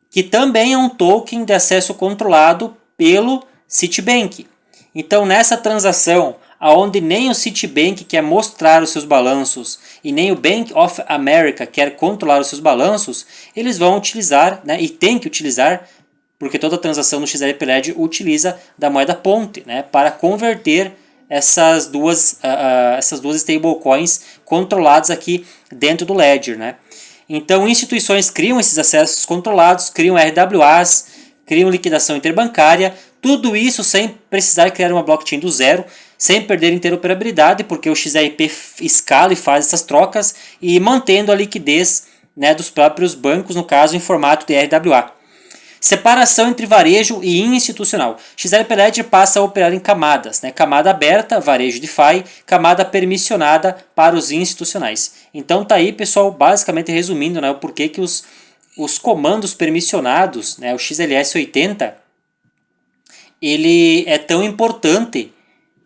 que também é um token de acesso controlado pelo Citibank. Então nessa transação, onde nem o Citibank quer mostrar os seus balanços e nem o Bank of America quer controlar os seus balanços, eles vão utilizar, né, e tem que utilizar, porque toda transação no XRP Ledger utiliza da moeda ponte, né, para converter essas duas stablecoins controladas aqui dentro do Ledger. Né. Então instituições criam esses acessos controlados, criam RWAs, criam liquidação interbancária, tudo isso sem precisar criar uma blockchain do zero, sem perder interoperabilidade, porque o XRP escala e faz essas trocas e mantendo a liquidez, né, dos próprios bancos, no caso em formato de RWA. Separação entre varejo e institucional. XRP Ledger passa a operar em camadas, né? Camada aberta, varejo DeFi, camada permissionada para os institucionais. Então tá aí, pessoal, basicamente resumindo, né, o porquê que os comandos permissionados, né, o XLS80, ele é tão importante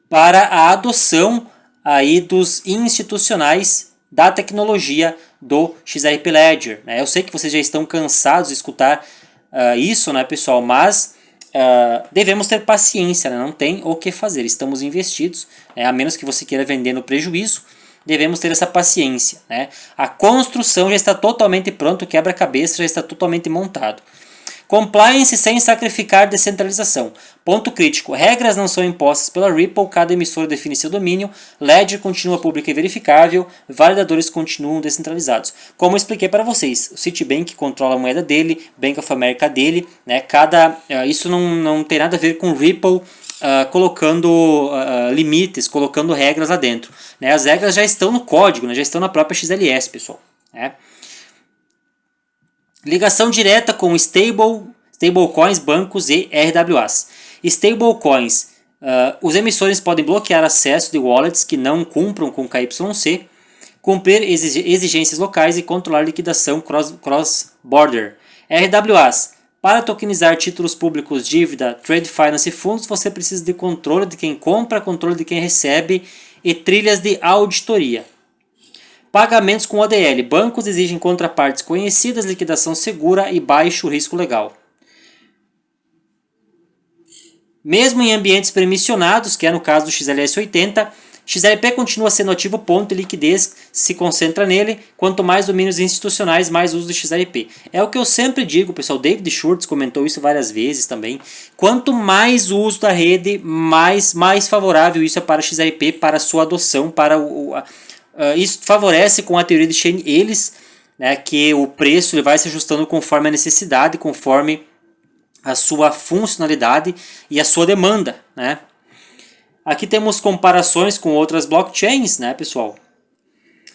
para a adoção aí dos institucionais da tecnologia do XRP Ledger. Né? Eu sei que vocês já estão cansados de escutar isso, né, pessoal, mas devemos ter paciência, né? Não tem o que fazer, estamos investidos, né? A menos que você queira vender no prejuízo, devemos ter essa paciência. Né? A construção já está totalmente pronta, o quebra-cabeça já está totalmente montado. Compliance sem sacrificar descentralização. Ponto crítico. Regras não são impostas pela Ripple, cada emissora define seu domínio, Ledger continua público e verificável, validadores continuam descentralizados. Como eu expliquei para vocês, o Citibank controla a moeda dele, Bank of America dele, né? Isso não tem nada a ver com Ripple colocando limites, colocando regras lá dentro. Né? As regras já estão no código, né? Já estão na própria XLS, pessoal. Né? Ligação direta com stablecoins, bancos e RWAs. Stablecoins. Os emissores podem bloquear acesso de wallets que não cumpram com KYC, cumprir exigências locais e controlar liquidação cross-border. RWAs. Para tokenizar títulos públicos, dívida, trade finance e fundos, você precisa de controle de quem compra, controle de quem recebe e trilhas de auditoria. Pagamentos com ODL. Bancos exigem contrapartes conhecidas, liquidação segura e baixo risco legal. Mesmo em ambientes permissionados, que é no caso do XLS80, XRP continua sendo ativo ponto e liquidez se concentra nele. Quanto mais domínios institucionais, mais uso do XRP. É o que eu sempre digo, pessoal. David Schwartz comentou isso várias vezes também. Quanto mais o uso da rede, mais favorável isso é para o XRP, para a sua adoção, para isso favorece com a teoria de Shane Ellis, né, que o preço ele vai se ajustando conforme a necessidade, conforme a sua funcionalidade e a sua demanda. Né. Aqui temos comparações com outras blockchains, né, pessoal.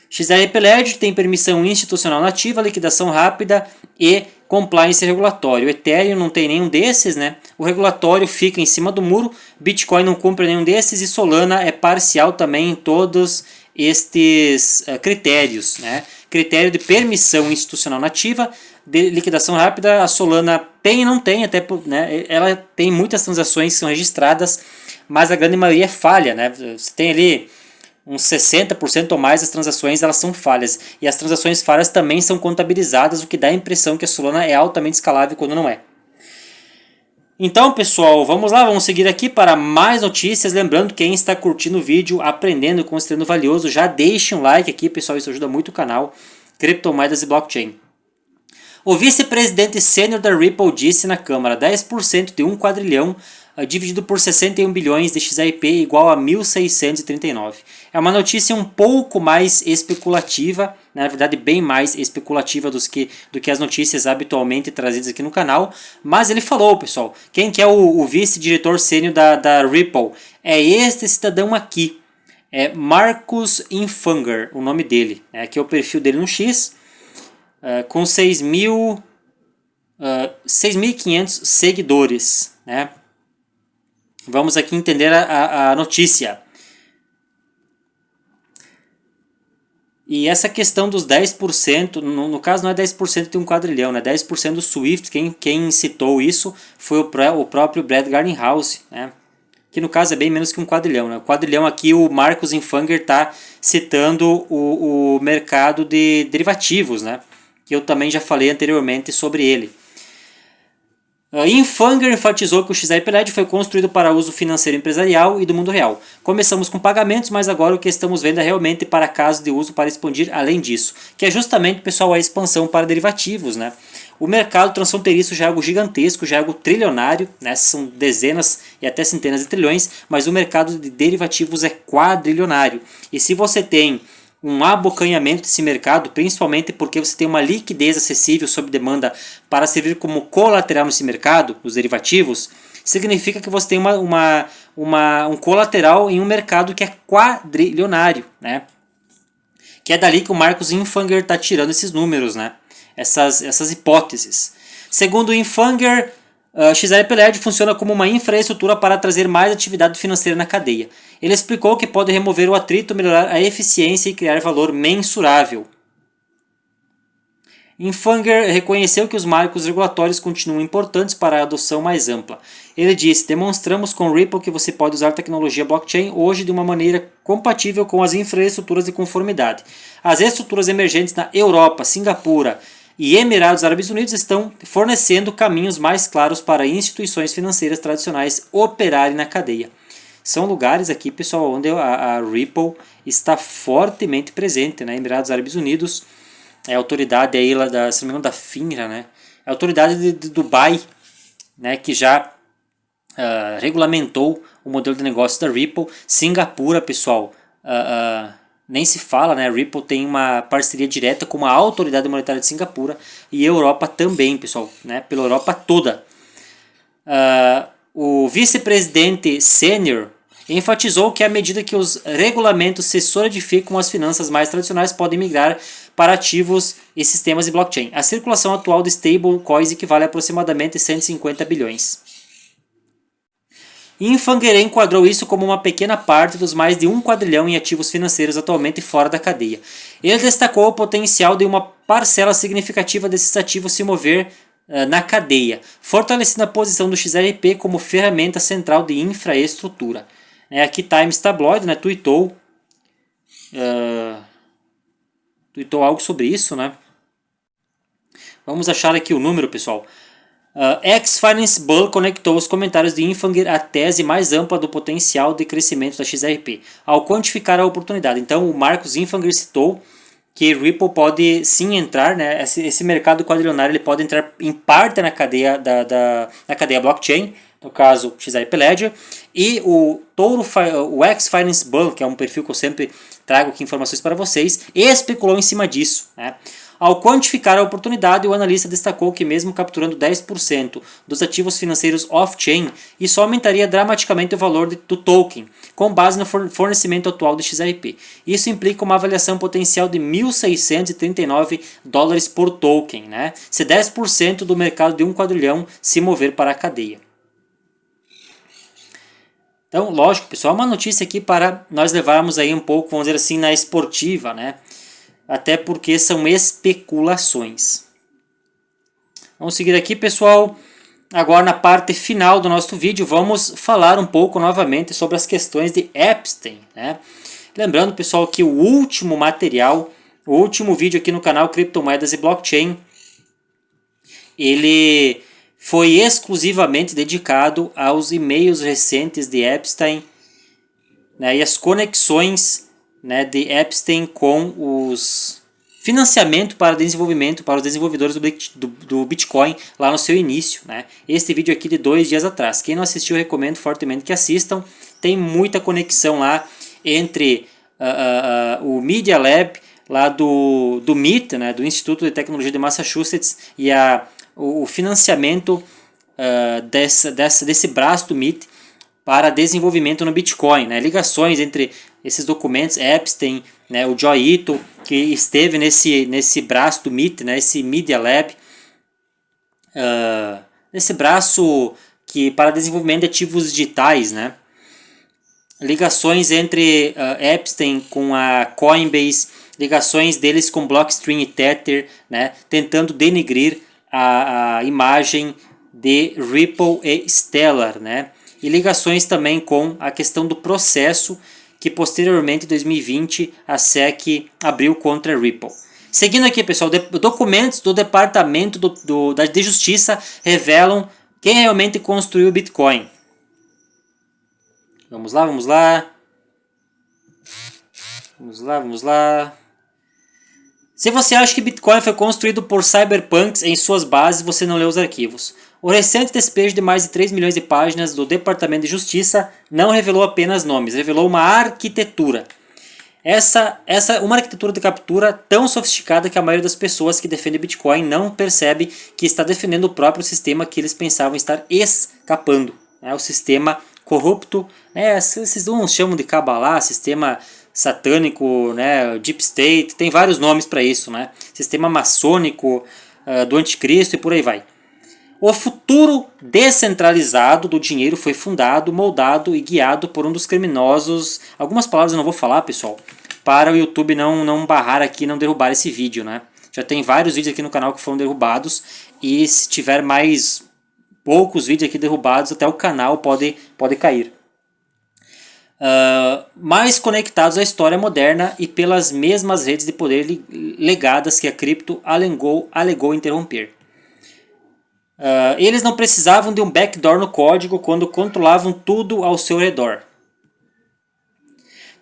XRP Ledger tem permissão institucional nativa, liquidação rápida e compliance regulatório. O Ethereum não tem nenhum desses, né? O regulatório fica em cima do muro, Bitcoin não cumpre nenhum desses e Solana é parcial também em todos estes critérios. Né? Critério de permissão institucional nativa, de liquidação rápida, a Solana tem e não tem, até, né, ela tem muitas transações que são registradas, mas a grande maioria é falha. Né? Você tem ali uns 60% ou mais das transações elas são falhas, e as transações falhas também são contabilizadas, o que dá a impressão que a Solana é altamente escalável quando não é. Então, pessoal, vamos lá, vamos seguir aqui para mais notícias. Lembrando, quem está curtindo o vídeo, aprendendo e considerando valioso, já deixe um like aqui, pessoal, isso ajuda muito o canal Criptomoedas e Blockchain. O vice-presidente sênior da Ripple disse na Câmara 10% de 1 quadrilhão dividido por 61 bilhões de XRP igual a 1.639. É uma notícia um pouco mais especulativa, na verdade bem mais especulativa do que as notícias habitualmente trazidas aqui no canal, mas ele falou, pessoal, quem que é o vice-diretor sênior da Ripple? É este cidadão aqui, é Marcus Infanger, o nome dele, né? Aqui é o perfil dele no X, com 6.500 seguidores, né? Vamos aqui entender a notícia. E essa questão dos 10%, no caso não é 10% de um quadrilhão, né? 10% do Swift, quem citou isso foi o próprio Brad Garlinghouse, né? Que no caso é bem menos que um quadrilhão, né? O quadrilhão aqui, o Marcus Infanger está citando o mercado de derivativos, né? Que eu também já falei anteriormente sobre ele. Infanger enfatizou que o XRP foi construído para uso financeiro empresarial e do mundo real. Começamos com pagamentos, mas agora o que estamos vendo é realmente para casos de uso para expandir além disso, que é justamente, pessoal, a expansão para derivativos, né? O mercado transfronteiriço já é algo gigantesco, já é algo trilionário, né? São dezenas e até centenas de trilhões, mas o mercado de derivativos é quadrilionário. E se você tem um abocanhamento desse mercado, principalmente porque você tem uma liquidez acessível sob demanda para servir como colateral nesse mercado, os derivativos, significa que você tem um colateral em um mercado que é quadrilionário, né? Que é dali que o Marcus Infanger está tirando esses números, né? Essas hipóteses. Segundo o Infanger, XRP funciona como uma infraestrutura para trazer mais atividade financeira na cadeia. Ele explicou que pode remover o atrito, melhorar a eficiência e criar valor mensurável. Infanger reconheceu que os marcos regulatórios continuam importantes para a adoção mais ampla. Ele disse: demonstramos com Ripple que você pode usar a tecnologia blockchain hoje de uma maneira compatível com as infraestruturas de conformidade. As estruturas emergentes na Europa, Singapura e Emirados Árabes Unidos estão fornecendo caminhos mais claros para instituições financeiras tradicionais operarem na cadeia. São lugares aqui, pessoal, onde a Ripple está fortemente presente, né? Emirados Árabes Unidos, é a autoridade aí lá se não me engano, da FINRA, né? É a autoridade de Dubai, né? Que já regulamentou o modelo de negócio da Ripple. Singapura, pessoal, nem se fala, né? A Ripple tem uma parceria direta com a autoridade monetária de Singapura e Europa também, pessoal, né? Pela Europa toda. O vice-presidente sênior enfatizou que à medida que os regulamentos se solidificam, as finanças mais tradicionais podem migrar para ativos e sistemas de blockchain. A circulação atual de stablecoins equivale a aproximadamente 150 bilhões. Infanger enquadrou isso como uma pequena parte dos mais de 1 quadrilhão em ativos financeiros atualmente fora da cadeia. Ele destacou o potencial de uma parcela significativa desses ativos se mover na cadeia, fortalecendo a posição do XRP como ferramenta central de infraestrutura. Aqui Times Tabloid, né, tweetou algo sobre isso, né? Vamos achar aqui o número, pessoal. X-Finance Bull conectou os comentários de Infanger à tese mais ampla do potencial de crescimento da XRP, ao quantificar a oportunidade. Então, o Marcus Infanger citou que Ripple pode sim entrar, né? Esse mercado quadrilionário ele pode entrar em parte na cadeia na cadeia blockchain, no caso XRP Ledger, e o X-Finance Bull, que é um perfil que eu sempre trago aqui informações para vocês, especulou em cima disso, né? Ao quantificar a oportunidade, o analista destacou que mesmo capturando 10% dos ativos financeiros off-chain, isso aumentaria dramaticamente o valor do token, com base no fornecimento atual de XRP. Isso implica uma avaliação potencial de $1.639 por token, né? Se 10% do mercado de 1 quadrilhão se mover para a cadeia. Então, lógico, pessoal, uma notícia aqui para nós levarmos aí um pouco, vamos dizer assim, na esportiva, né? Até porque são especulações. Vamos seguir aqui, pessoal. Agora, na parte final do nosso vídeo, vamos falar um pouco novamente sobre as questões de Epstein, né? Lembrando, pessoal, que o último material, o último vídeo aqui no canal Criptomoedas e Blockchain, ele foi exclusivamente dedicado aos e-mails recentes de Epstein, né, e as conexões, né, de Epstein com os financiamento para desenvolvimento para os desenvolvedores do Bitcoin lá no seu início, né? Este vídeo aqui de 2 dias atrás. Quem não assistiu, eu recomendo fortemente que assistam. Tem muita conexão lá entre o Media Lab lá do MIT, né, do Instituto de Tecnologia de Massachusetts, e o financiamento desse braço do MIT para desenvolvimento no Bitcoin, né? Ligações entre esses documentos, Epstein, né, o Joi Ito, que esteve nesse braço do MIT, né, esse Media Lab, nesse braço que para desenvolvimento de ativos digitais, né? Ligações entre Epstein com a Coinbase, ligações deles com Blockstream e Tether, né, tentando denegrir a imagem de Ripple e Stellar, né, e ligações também com a questão do processo que posteriormente, em 2020, a SEC abriu contra a Ripple. Seguindo aqui, pessoal, documentos do Departamento de Justiça revelam quem realmente construiu o Bitcoin. Vamos lá, vamos lá. Vamos lá, vamos lá. Se você acha que Bitcoin foi construído por cyberpunks em suas bases, você não leu os arquivos. O recente despejo de mais de 3 milhões de páginas do Departamento de Justiça não revelou apenas nomes, revelou uma arquitetura. Uma arquitetura de captura tão sofisticada que a maioria das pessoas que defendem Bitcoin não percebe que está defendendo o próprio sistema que eles pensavam estar escapando. O sistema corrupto, esses uns chamam de Kabbalah, sistema satânico, né, Deep State, tem vários nomes para isso, né? Sistema maçônico do anticristo e por aí vai. O futuro descentralizado do dinheiro foi fundado, moldado e guiado por um dos criminosos. Algumas palavras eu não vou falar, pessoal, para o YouTube não barrar aqui, não derrubar esse vídeo, né? Já tem vários vídeos aqui no canal que foram derrubados, e se tiver mais poucos vídeos aqui derrubados, até o canal pode cair. Mais conectados à história moderna e pelas mesmas redes de poder legadas que a cripto alegou interromper. Eles não precisavam de um backdoor no código quando controlavam tudo ao seu redor.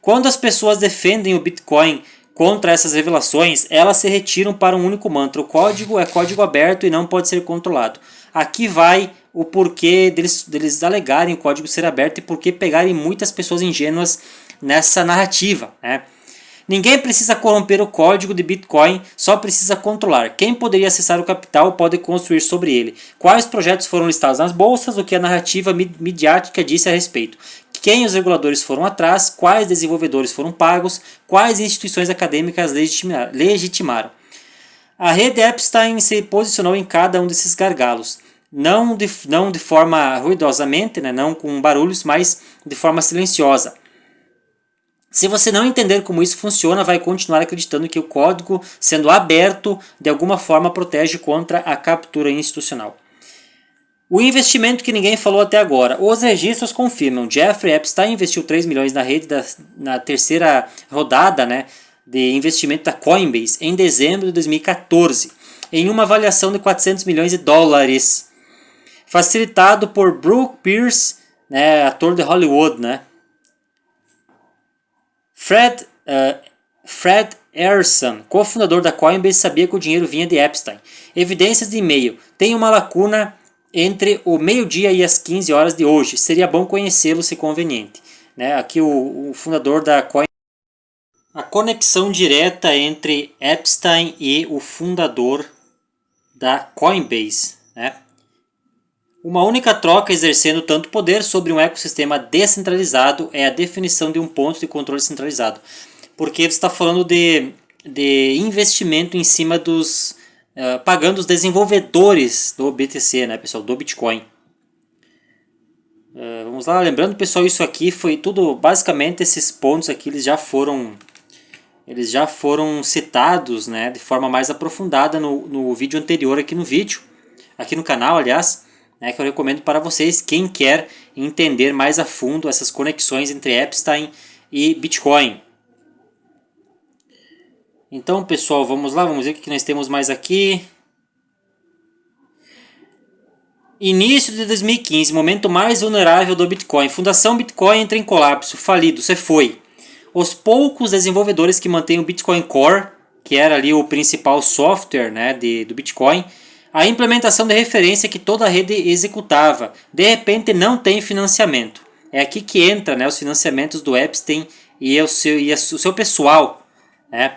Quando as pessoas defendem o Bitcoin contra essas revelações, elas se retiram para um único mantra: o código é código aberto e não pode ser controlado. Aqui vai o porquê deles alegarem o código ser aberto e por que pegarem muitas pessoas ingênuas nessa narrativa, né? Ninguém precisa corromper o código de Bitcoin, só precisa controlar. Quem poderia acessar o capital pode construir sobre ele. Quais projetos foram listados nas bolsas, o que a narrativa midiática disse a respeito. Quem os reguladores foram atrás, quais desenvolvedores foram pagos, quais instituições acadêmicas legitimaram. A rede Epstein se posicionou em cada um desses gargalos. Não de forma ruidosamente, né, não com barulhos, mas de forma silenciosa. Se você não entender como isso funciona, vai continuar acreditando que o código, sendo aberto, de alguma forma protege contra a captura institucional. O investimento que ninguém falou até agora. Os registros confirmam. Jeffrey Epstein investiu 3 milhões na rede na terceira rodada, né, de investimento da Coinbase em dezembro de 2014, em uma avaliação de 400 milhões de dólares. Facilitado por Brooke Pierce, né, ator de Hollywood, né? Fred Arison, cofundador da Coinbase, sabia que o dinheiro vinha de Epstein. Evidências de e-mail. Tem uma lacuna entre o meio-dia e as 15 horas de hoje. Seria bom conhecê-lo se conveniente. Né? Aqui o fundador da Coinbase. A conexão direta entre Epstein e o fundador da Coinbase. Né? Uma única troca exercendo tanto poder sobre um ecossistema descentralizado é a definição de um ponto de controle centralizado. Porque ele está falando de investimento em cima dos... pagando os desenvolvedores do BTC, né, pessoal, do Bitcoin. Vamos lá, lembrando, pessoal, isso aqui foi tudo... Basicamente, esses pontos aqui eles já foram citados, né, de forma mais aprofundada no vídeo anterior aqui no canal, aliás, né, que eu recomendo para vocês, quem quer entender mais a fundo essas conexões entre Epstein e Bitcoin. Então, pessoal, vamos lá, vamos ver o que nós temos mais aqui. Início de 2015, momento mais vulnerável do Bitcoin. Fundação Bitcoin entra em colapso, falido, você foi. Os poucos desenvolvedores que mantêm o Bitcoin Core, que era ali o principal software, né, do Bitcoin, a implementação de referência que toda a rede executava, de repente não tem financiamento. É aqui que entra, né, os financiamentos do Epstein e o seu pessoal. Né?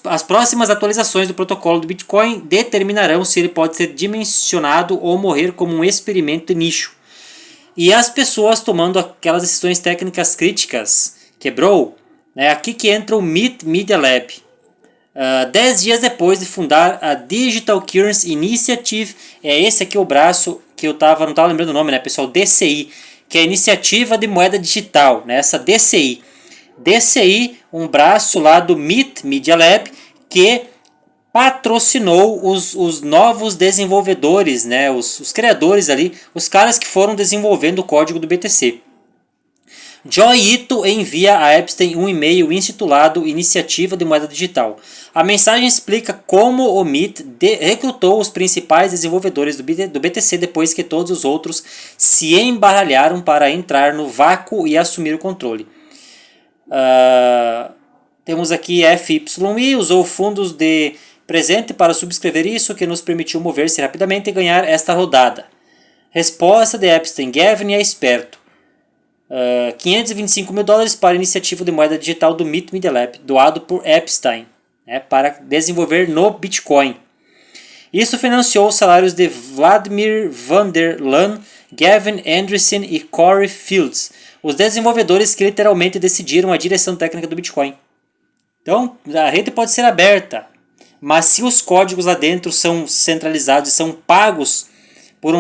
As próximas atualizações do protocolo do Bitcoin determinarão se ele pode ser dimensionado ou morrer como um experimento de nicho. E as pessoas tomando aquelas decisões técnicas críticas, quebrou, né? Aqui que entra o MIT Media Lab. 10 dias depois de fundar a Digital Currency Initiative, é esse aqui o braço que eu não estava lembrando o nome, né, pessoal? DCI, que é a Iniciativa de Moeda Digital, né, essa DCI. DCI, um braço lá do MIT Media Lab, que patrocinou os novos desenvolvedores, né, os criadores ali, os caras que foram desenvolvendo o código do BTC. Joi Ito envia a Epstein um e-mail intitulado Iniciativa de Moeda Digital. A mensagem explica como o MIT recrutou os principais desenvolvedores do BTC depois que todos os outros se embaralharam para entrar no vácuo e assumir o controle. Temos aqui FYI, usou fundos de presente para subscrever isso, que nos permitiu mover-se rapidamente e ganhar esta rodada. Resposta de Epstein: Gavin é esperto. $525 mil para a iniciativa de moeda digital do MIT Media Lab, doado por Epstein, né, para desenvolver no Bitcoin. Isso financiou os salários de Vladimir van der Laan, Gavin Andresen e Corey Fields, os desenvolvedores que literalmente decidiram a direção técnica do Bitcoin. Então, a rede pode ser aberta, mas se os códigos lá dentro são centralizados e são pagos por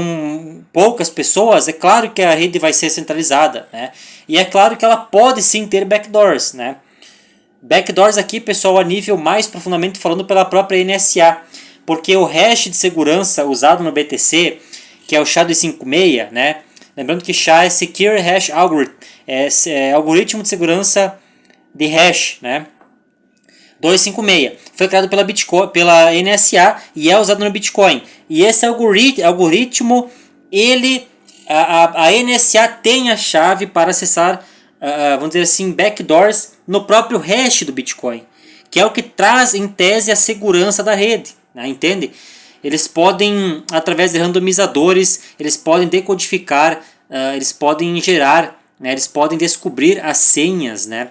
poucas pessoas, é claro que a rede vai ser centralizada, né? E é claro que ela pode sim ter backdoors, né? Backdoors aqui, pessoal, a nível mais profundamente falando pela própria NSA, porque o hash de segurança usado no BTC, que é o SHA-256, né? Lembrando que SHA é Secure Hash Algorithm, é algoritmo de segurança de hash, né? 256. Foi criado pela NSA e é usado no Bitcoin. E esse algoritmo, a NSA tem a chave para acessar, vamos dizer assim, backdoors no próprio hash do Bitcoin, que é o que traz, em tese, a segurança da rede. Né? Entende? Eles podem, através de randomizadores, eles podem decodificar, eles podem gerar, né? Eles podem descobrir as senhas, né?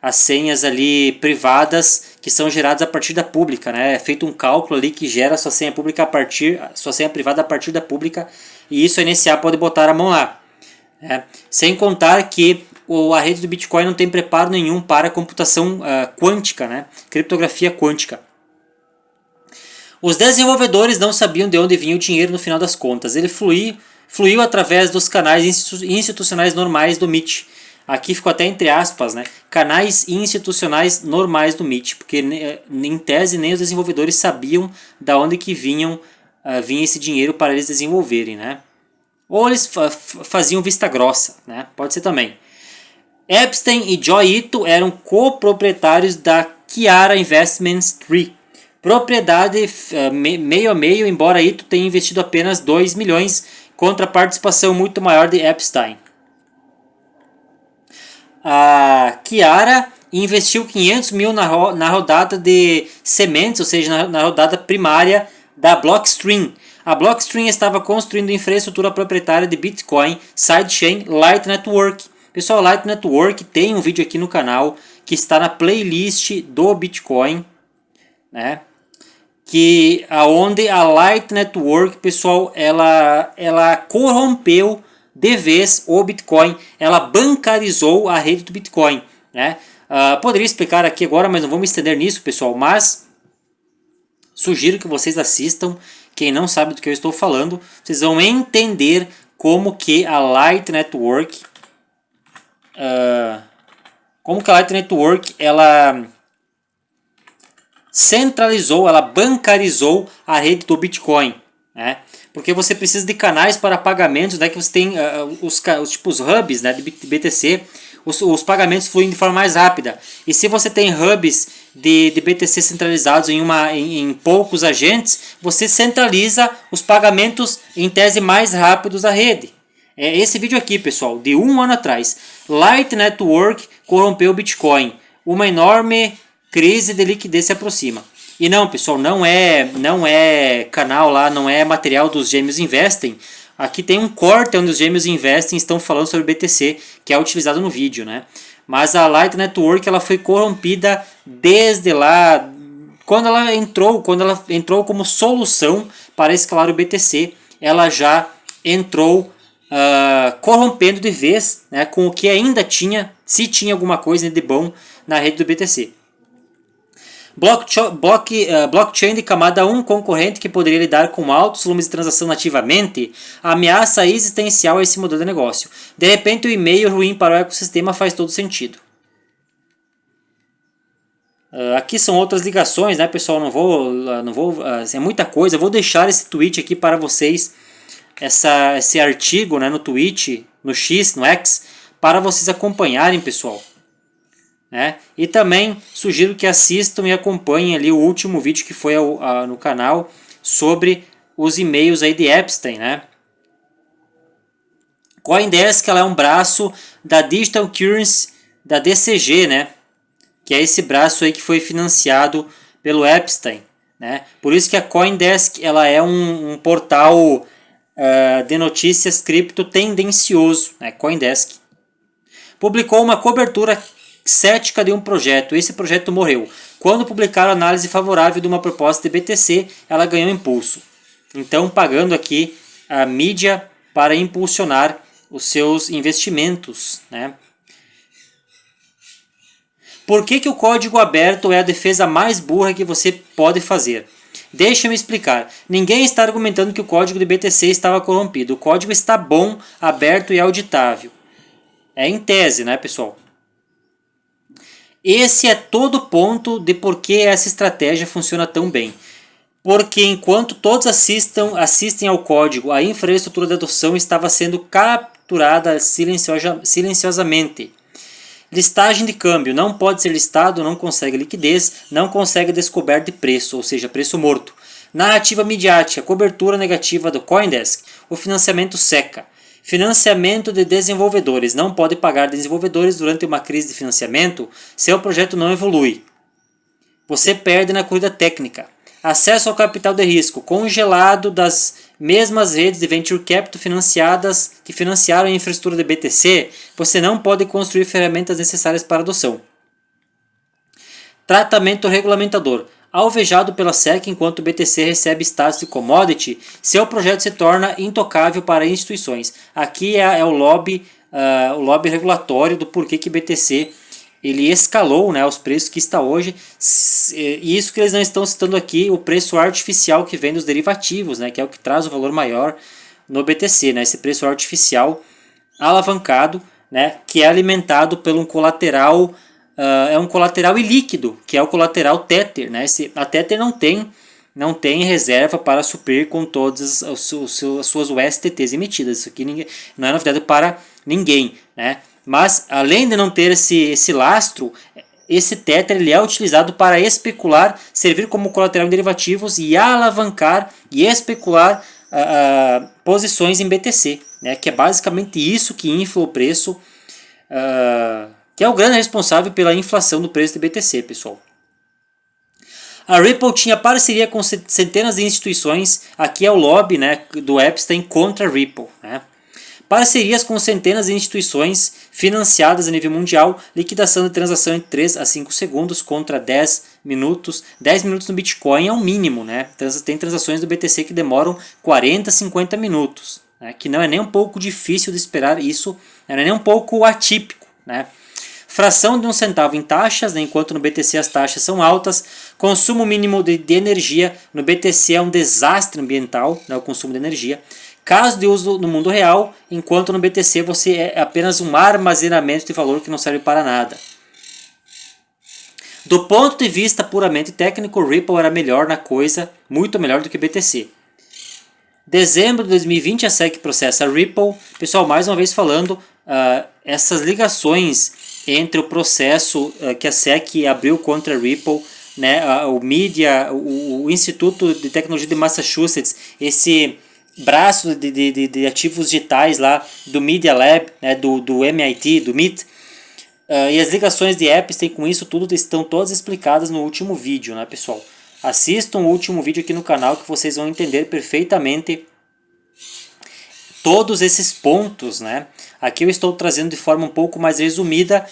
As senhas ali privadas que são geradas a partir da pública, né? É feito um cálculo ali que gera sua senha privada a partir da pública, e isso a NSA pode botar a mão lá. Né? Sem contar que a rede do Bitcoin não tem preparo nenhum para computação quântica, né? Criptografia quântica. Os desenvolvedores não sabiam de onde vinha o dinheiro no final das contas. Ele fluiu através dos canais institucionais normais do MIT. Aqui ficou até entre aspas, né? Canais institucionais normais do MIT, porque em tese nem os desenvolvedores sabiam de onde que vinha esse dinheiro para eles desenvolverem, né? Ou eles faziam vista grossa, né? Pode ser também. Epstein e Joi Ito eram coproprietários da Chiara Investments Tree, propriedade meio a meio, embora Ito tenha investido apenas 2 milhões contra a participação muito maior de Epstein. A Chiara investiu 500 mil na rodada de sementes, ou seja, na rodada primária da Blockstream. A Blockstream estava construindo infraestrutura proprietária de Bitcoin, sidechain, Light Network. Pessoal, Light Network tem um vídeo aqui no canal que está na playlist do Bitcoin, né? Que aonde a Light Network, pessoal, ela corrompeu de vez o Bitcoin, ela bancarizou a rede do Bitcoin, né? Poderia explicar aqui agora, mas não vou me estender nisso, pessoal, mas sugiro que vocês assistam. Quem não sabe do que eu estou falando, vocês vão entender como que a Light Network ela centralizou, ela bancarizou a rede do Bitcoin, né? Porque você precisa de canais para pagamentos, né? Que você tem os hubs, né, de BTC, os pagamentos fluem de forma mais rápida. E se você tem hubs de BTC centralizados em poucos agentes, você centraliza os pagamentos em tese mais rápidos da rede. É esse vídeo aqui, pessoal, de 1 ano atrás. Light Network corrompeu o Bitcoin. Uma enorme crise de liquidez se aproxima. E não, pessoal, não é canal lá, não é material dos Gêmeos Investem. Aqui tem um corte onde os Gêmeos Investem estão falando sobre BTC, que é utilizado no vídeo, né? Mas a Light Network ela foi corrompida desde lá, quando ela entrou como solução para escalar o BTC, ela já entrou corrompendo de vez, né, com o que ainda tinha, se tinha alguma coisa de bom na rede do BTC. Blockchain de camada 1 concorrente que poderia lidar com altos volumes de transação nativamente ameaça existencial a esse modelo de negócio. De repente, o e-mail ruim para o ecossistema faz todo sentido. Aqui são outras ligações, né, pessoal? Não vou, é muita coisa. Eu vou deixar esse tweet aqui para vocês, esse artigo, né, no Twitch, no X, no X, para vocês acompanharem, pessoal. Né? E também sugiro que assistam e acompanhem ali o último vídeo que foi no canal sobre os e-mails aí de Epstein, né? CoinDesk ela é um braço da Digital Currency da DCG, né? Que é esse braço aí que foi financiado pelo Epstein, né? Por isso que a CoinDesk ela é um portal de notícias cripto tendencioso, né? CoinDesk publicou uma cobertura cética de um projeto. Esse projeto morreu. Quando publicaram análise favorável de uma proposta de BTC, ela ganhou impulso. Então, pagando aqui a mídia para impulsionar os seus investimentos, né? Por que o código aberto é a defesa mais burra que você pode fazer? Deixa-me explicar. Ninguém está argumentando que o código de BTC estava corrompido. O código está bom, aberto e auditável. É em tese, né, pessoal? Esse é todo o ponto de por que essa estratégia funciona tão bem. Porque enquanto todos assistem ao código, a infraestrutura de adoção estava sendo capturada silenciosamente. Listagem de câmbio. Não pode ser listado, não consegue liquidez, não consegue descoberta de preço, ou seja, preço morto. Narrativa midiática. Cobertura negativa do CoinDesk. O financiamento seca. Financiamento de desenvolvedores. Não pode pagar desenvolvedores durante uma crise de financiamento. Seu projeto não evolui. Você perde na corrida técnica. Acesso ao capital de risco. Congelado das mesmas redes de venture capital que financiaram a infraestrutura de BTC. Você não pode construir ferramentas necessárias para adoção. Tratamento regulamentador. Alvejado pela SEC enquanto o BTC recebe status de commodity, seu projeto se torna intocável para instituições. Aqui é o lobby regulatório do porquê que BTC ele escalou, né, os preços que está hoje. E isso que eles não estão citando aqui, o preço artificial que vem dos derivativos, né, que é o que traz o valor maior no BTC, né, esse preço artificial alavancado, né, que é alimentado por um colateral. É um colateral ilíquido, que é o colateral Tether, né? A Tether não tem reserva para suprir com todas as suas USDTs emitidas. Isso aqui não é novidade para ninguém, né? Mas além de não ter esse lastro, esse Tether ele é utilizado para especular, servir como colateral em derivativos e alavancar e especular posições em BTC, né? Que é basicamente isso que infla o preço. Que é o grande responsável pela inflação do preço de BTC, pessoal. A Ripple tinha parceria com centenas de instituições, aqui é o lobby, né, do Epstein contra a Ripple. Né? Parcerias com centenas de instituições financiadas a nível mundial, liquidação de transação em 3 a 5 segundos contra 10 minutos. 10 minutos no Bitcoin é o mínimo, né? Tem transações do BTC que demoram 40 a 50 minutos, né? Que não é nem um pouco difícil de esperar isso, não é nem um pouco atípico, né? Fração de 1 centavo em taxas, né, enquanto no BTC as taxas são altas. Consumo mínimo de energia no BTC é um desastre ambiental, né, o consumo de energia. Caso de uso no mundo real, enquanto no BTC você é apenas um armazenamento de valor que não serve para nada. Do ponto de vista puramente técnico, o Ripple era melhor na coisa, muito melhor do que o BTC. Dezembro de 2020 a SEC processa a Ripple. Pessoal, mais uma vez falando, essas ligações entre o processo que a SEC abriu contra a Ripple, né, o Instituto de Tecnologia de Massachusetts, esse braço de ativos digitais lá do Media Lab, né, do MIT, do MIT, e as ligações de Epstein com isso tudo estão todas explicadas no último vídeo, né, pessoal? Assistam o último vídeo aqui no canal que vocês vão entender perfeitamente todos esses pontos, né? Aqui eu estou trazendo de forma um pouco mais resumida,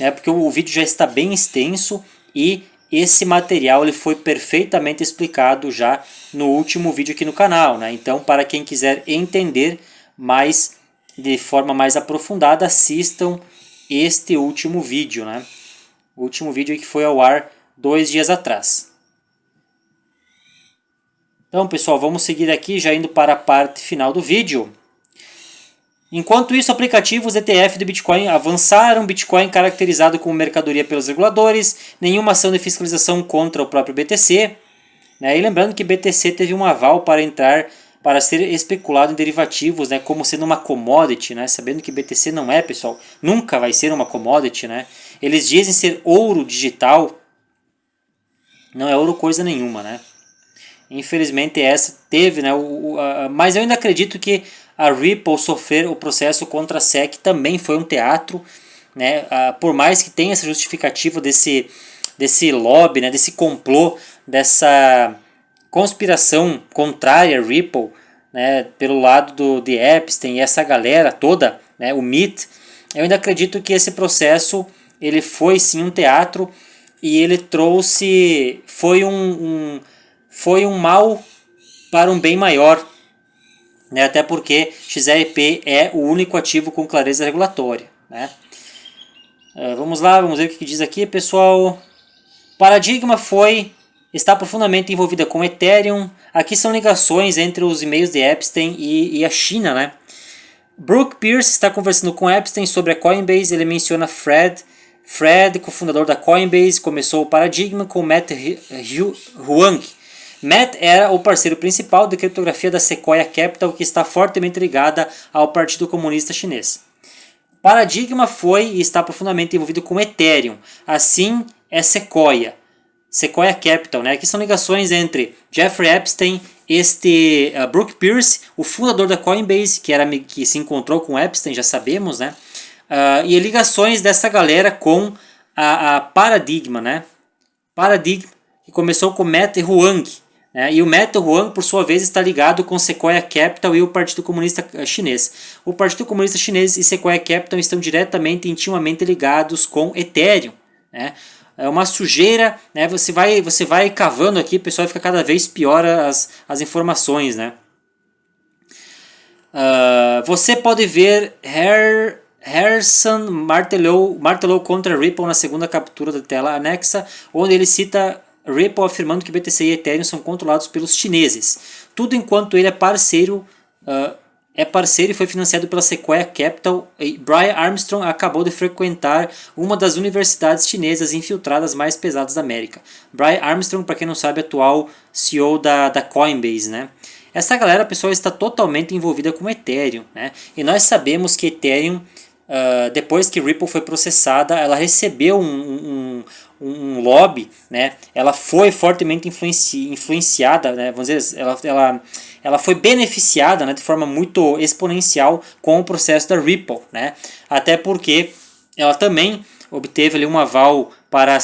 né? Porque o vídeo já está bem extenso e esse material ele foi perfeitamente explicado já no último vídeo aqui no canal, né? Então, para quem quiser entender mais de forma mais aprofundada, assistam este último vídeo, né? O último vídeo que foi ao ar 2 dias atrás. Então, pessoal, vamos seguir aqui já indo para a parte final do vídeo. Enquanto isso, aplicativos ETF do Bitcoin avançaram, Bitcoin caracterizado como mercadoria pelos reguladores, nenhuma ação de fiscalização contra o próprio BTC. Né? E lembrando que BTC teve um aval para entrar, para ser especulado em derivativos, né? Como sendo uma commodity, né? Sabendo que BTC não é, pessoal, nunca vai ser uma commodity. Né? Eles dizem ser ouro digital, não é ouro coisa nenhuma, né? Infelizmente essa teve, né? Mas eu ainda acredito que a Ripple sofrer o processo contra a SEC também foi um teatro, né? Por mais que tenha essa justificativa desse lobby, né? Desse complô, dessa conspiração contrária a Ripple, né? Pelo lado de Epstein e essa galera toda, né? O MIT, eu ainda acredito que esse processo ele foi sim um teatro e ele trouxe, foi um mal para um bem maior, né? Até porque XRP é o único ativo com clareza regulatória, né? Vamos lá, vamos ver o que diz aqui, pessoal. Paradigma está profundamente envolvida com Ethereum. Aqui são ligações entre os e-mails de Epstein e a China, né? Brooke Pierce está conversando com Epstein sobre a Coinbase. Ele menciona Fred, cofundador da Coinbase, começou o Paradigma com Matt Huang. Matt era o parceiro principal de criptografia da Sequoia Capital, que está fortemente ligada ao Partido Comunista Chinês. Paradigma foi e está profundamente envolvido com Ethereum. Assim é Sequoia Capital, né? Aqui são ligações entre Jeffrey Epstein, Brooke Pierce, o fundador da Coinbase, que se encontrou com Epstein, já sabemos, né? E ligações dessa galera com a Paradigma, né? Paradigma, que começou com Matt Huang. E o Matt Huang, por sua vez, está ligado com Sequoia Capital e o Partido Comunista Chinês. O Partido Comunista Chinês e Sequoia Capital estão diretamente e intimamente ligados com Ethereum. Né? É uma sujeira, né? Você vai cavando aqui, o pessoal fica cada vez pior as informações. Né? Você pode ver Harrison martelou contra Ripple na segunda captura da tela anexa, onde ele cita Ripple afirmando que BTC e Ethereum são controlados pelos chineses. Tudo enquanto ele é parceiro e foi financiado pela Sequoia Capital. E Brian Armstrong acabou de frequentar uma das universidades chinesas infiltradas mais pesadas da América. Brian Armstrong, para quem não sabe, é atual CEO da Coinbase, né? Essa galera, pessoal, está totalmente envolvida com Ethereum, né? E nós sabemos que Ethereum, depois que Ripple foi processada, ela recebeu um lobby, né? Ela foi fortemente influenciada, né? Vamos dizer, ela foi beneficiada, né, de forma muito exponencial com o processo da Ripple, né? Até porque ela também obteve ali um aval para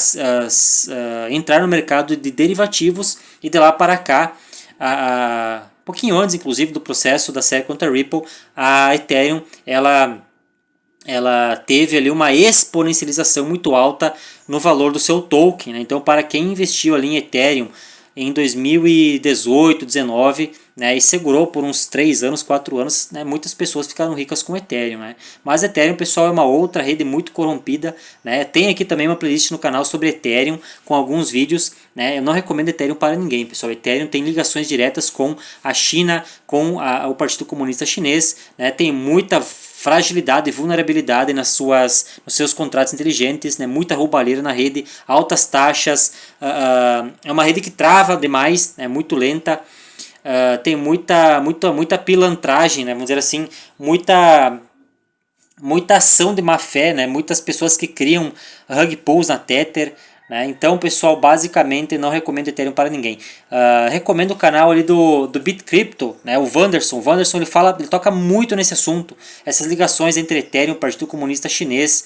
entrar no mercado de derivativos e de lá para cá, um pouquinho antes, inclusive, do processo da SEC contra a Ripple, a Ethereum ela teve ali uma exponencialização muito alta no valor do seu token. Né? Então, para quem investiu ali em Ethereum em 2018, 2019, né, e segurou por uns 3 anos, 4 anos, né, muitas pessoas ficaram ricas com Ethereum. Né? Mas Ethereum, pessoal, é uma outra rede muito corrompida. Né? Tem aqui também uma playlist no canal sobre Ethereum, com alguns vídeos. Né? Eu não recomendo Ethereum para ninguém, pessoal. Ethereum tem ligações diretas com a China, com o Partido Comunista Chinês. Né? Tem muita fragilidade e vulnerabilidade nos seus contratos inteligentes, né? Muita roubalheira na rede, altas taxas, é uma rede que trava demais, é muito lenta, tem muita pilantragem, né? Vamos dizer assim, muita ação de má fé, né? Muitas pessoas que criam rug pulls na Tether. Né? Então, pessoal, basicamente não recomendo Ethereum para ninguém. Recomendo o canal ali do BitCrypto, né? O Wanderson. O Wanderson ele toca muito nesse assunto, essas ligações entre Ethereum e o Partido Comunista Chinês.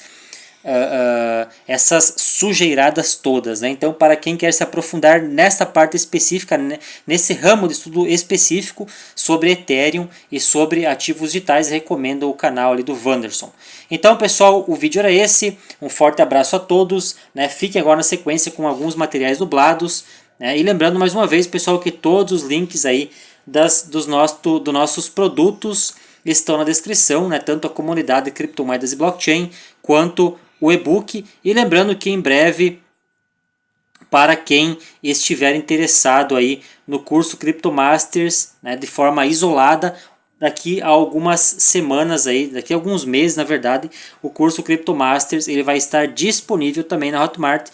essas sujeiradas todas, né? Então, para quem quer se aprofundar nessa parte específica, né, nesse ramo de estudo específico sobre Ethereum e sobre ativos digitais, recomendo o canal ali do Wanderson. Então, pessoal, o vídeo era esse. Um forte abraço a todos, né? Fiquem agora na sequência com alguns materiais dublados, né? E lembrando mais uma vez, pessoal, que todos os links aí dos nossos produtos estão na descrição, né? Tanto a comunidade de criptomoedas e blockchain quanto o e-book. E lembrando que em breve, para quem estiver interessado aí no curso Crypto Masters, né, de forma isolada, daqui a algumas semanas aí, daqui a alguns meses, na verdade, o curso Crypto Masters ele vai estar disponível também na Hotmart,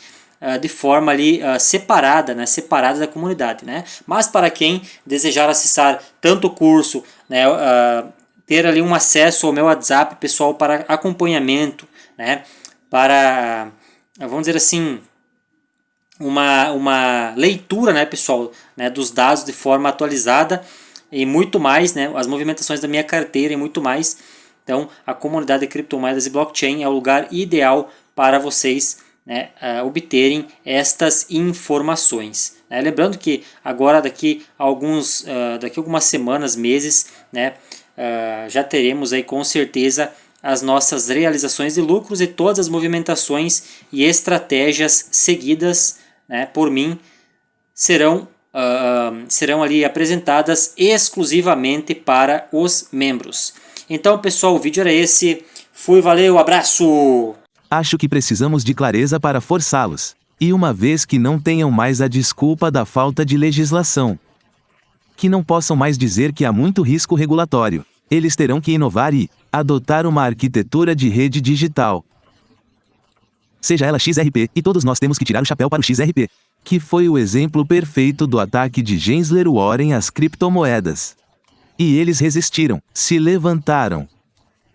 de forma ali separada, né, separada da comunidade, né? Mas para quem desejar acessar tanto o curso, né, ter ali um acesso ao meu WhatsApp pessoal para acompanhamento, né, para, vamos dizer assim, uma leitura, né, pessoal, né, dos dados de forma atualizada e muito mais, né, as movimentações da minha carteira e muito mais. Então, a comunidade de criptomoedas e blockchain é o lugar ideal para vocês, né, obterem estas informações. Né? Lembrando que agora daqui algumas semanas, meses, né, já teremos aí com certeza as nossas realizações de lucros e todas as movimentações e estratégias seguidas, né, por mim serão ali apresentadas exclusivamente para os membros. Então, pessoal, o vídeo era esse. Fui, valeu, abraço! Acho que precisamos de clareza para forçá-los. E uma vez que não tenham mais a desculpa da falta de legislação, que não possam mais dizer que há muito risco regulatório, eles terão que inovar e adotar uma arquitetura de rede digital. Seja ela XRP, e todos nós temos que tirar o chapéu para o XRP, que foi o exemplo perfeito do ataque de Gensler Warren às criptomoedas. E eles resistiram, se levantaram.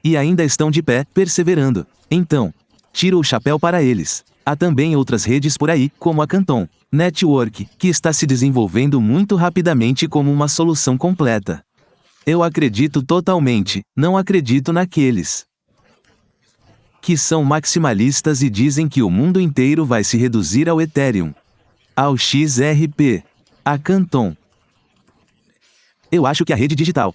E ainda estão de pé, perseverando. Então, tiro o chapéu para eles. Há também outras redes por aí, como a Canton Network, que está se desenvolvendo muito rapidamente como uma solução completa. Eu acredito totalmente, não acredito naqueles que são maximalistas e dizem que o mundo inteiro vai se reduzir ao Ethereum, ao XRP, a Canton. Eu acho que a rede digital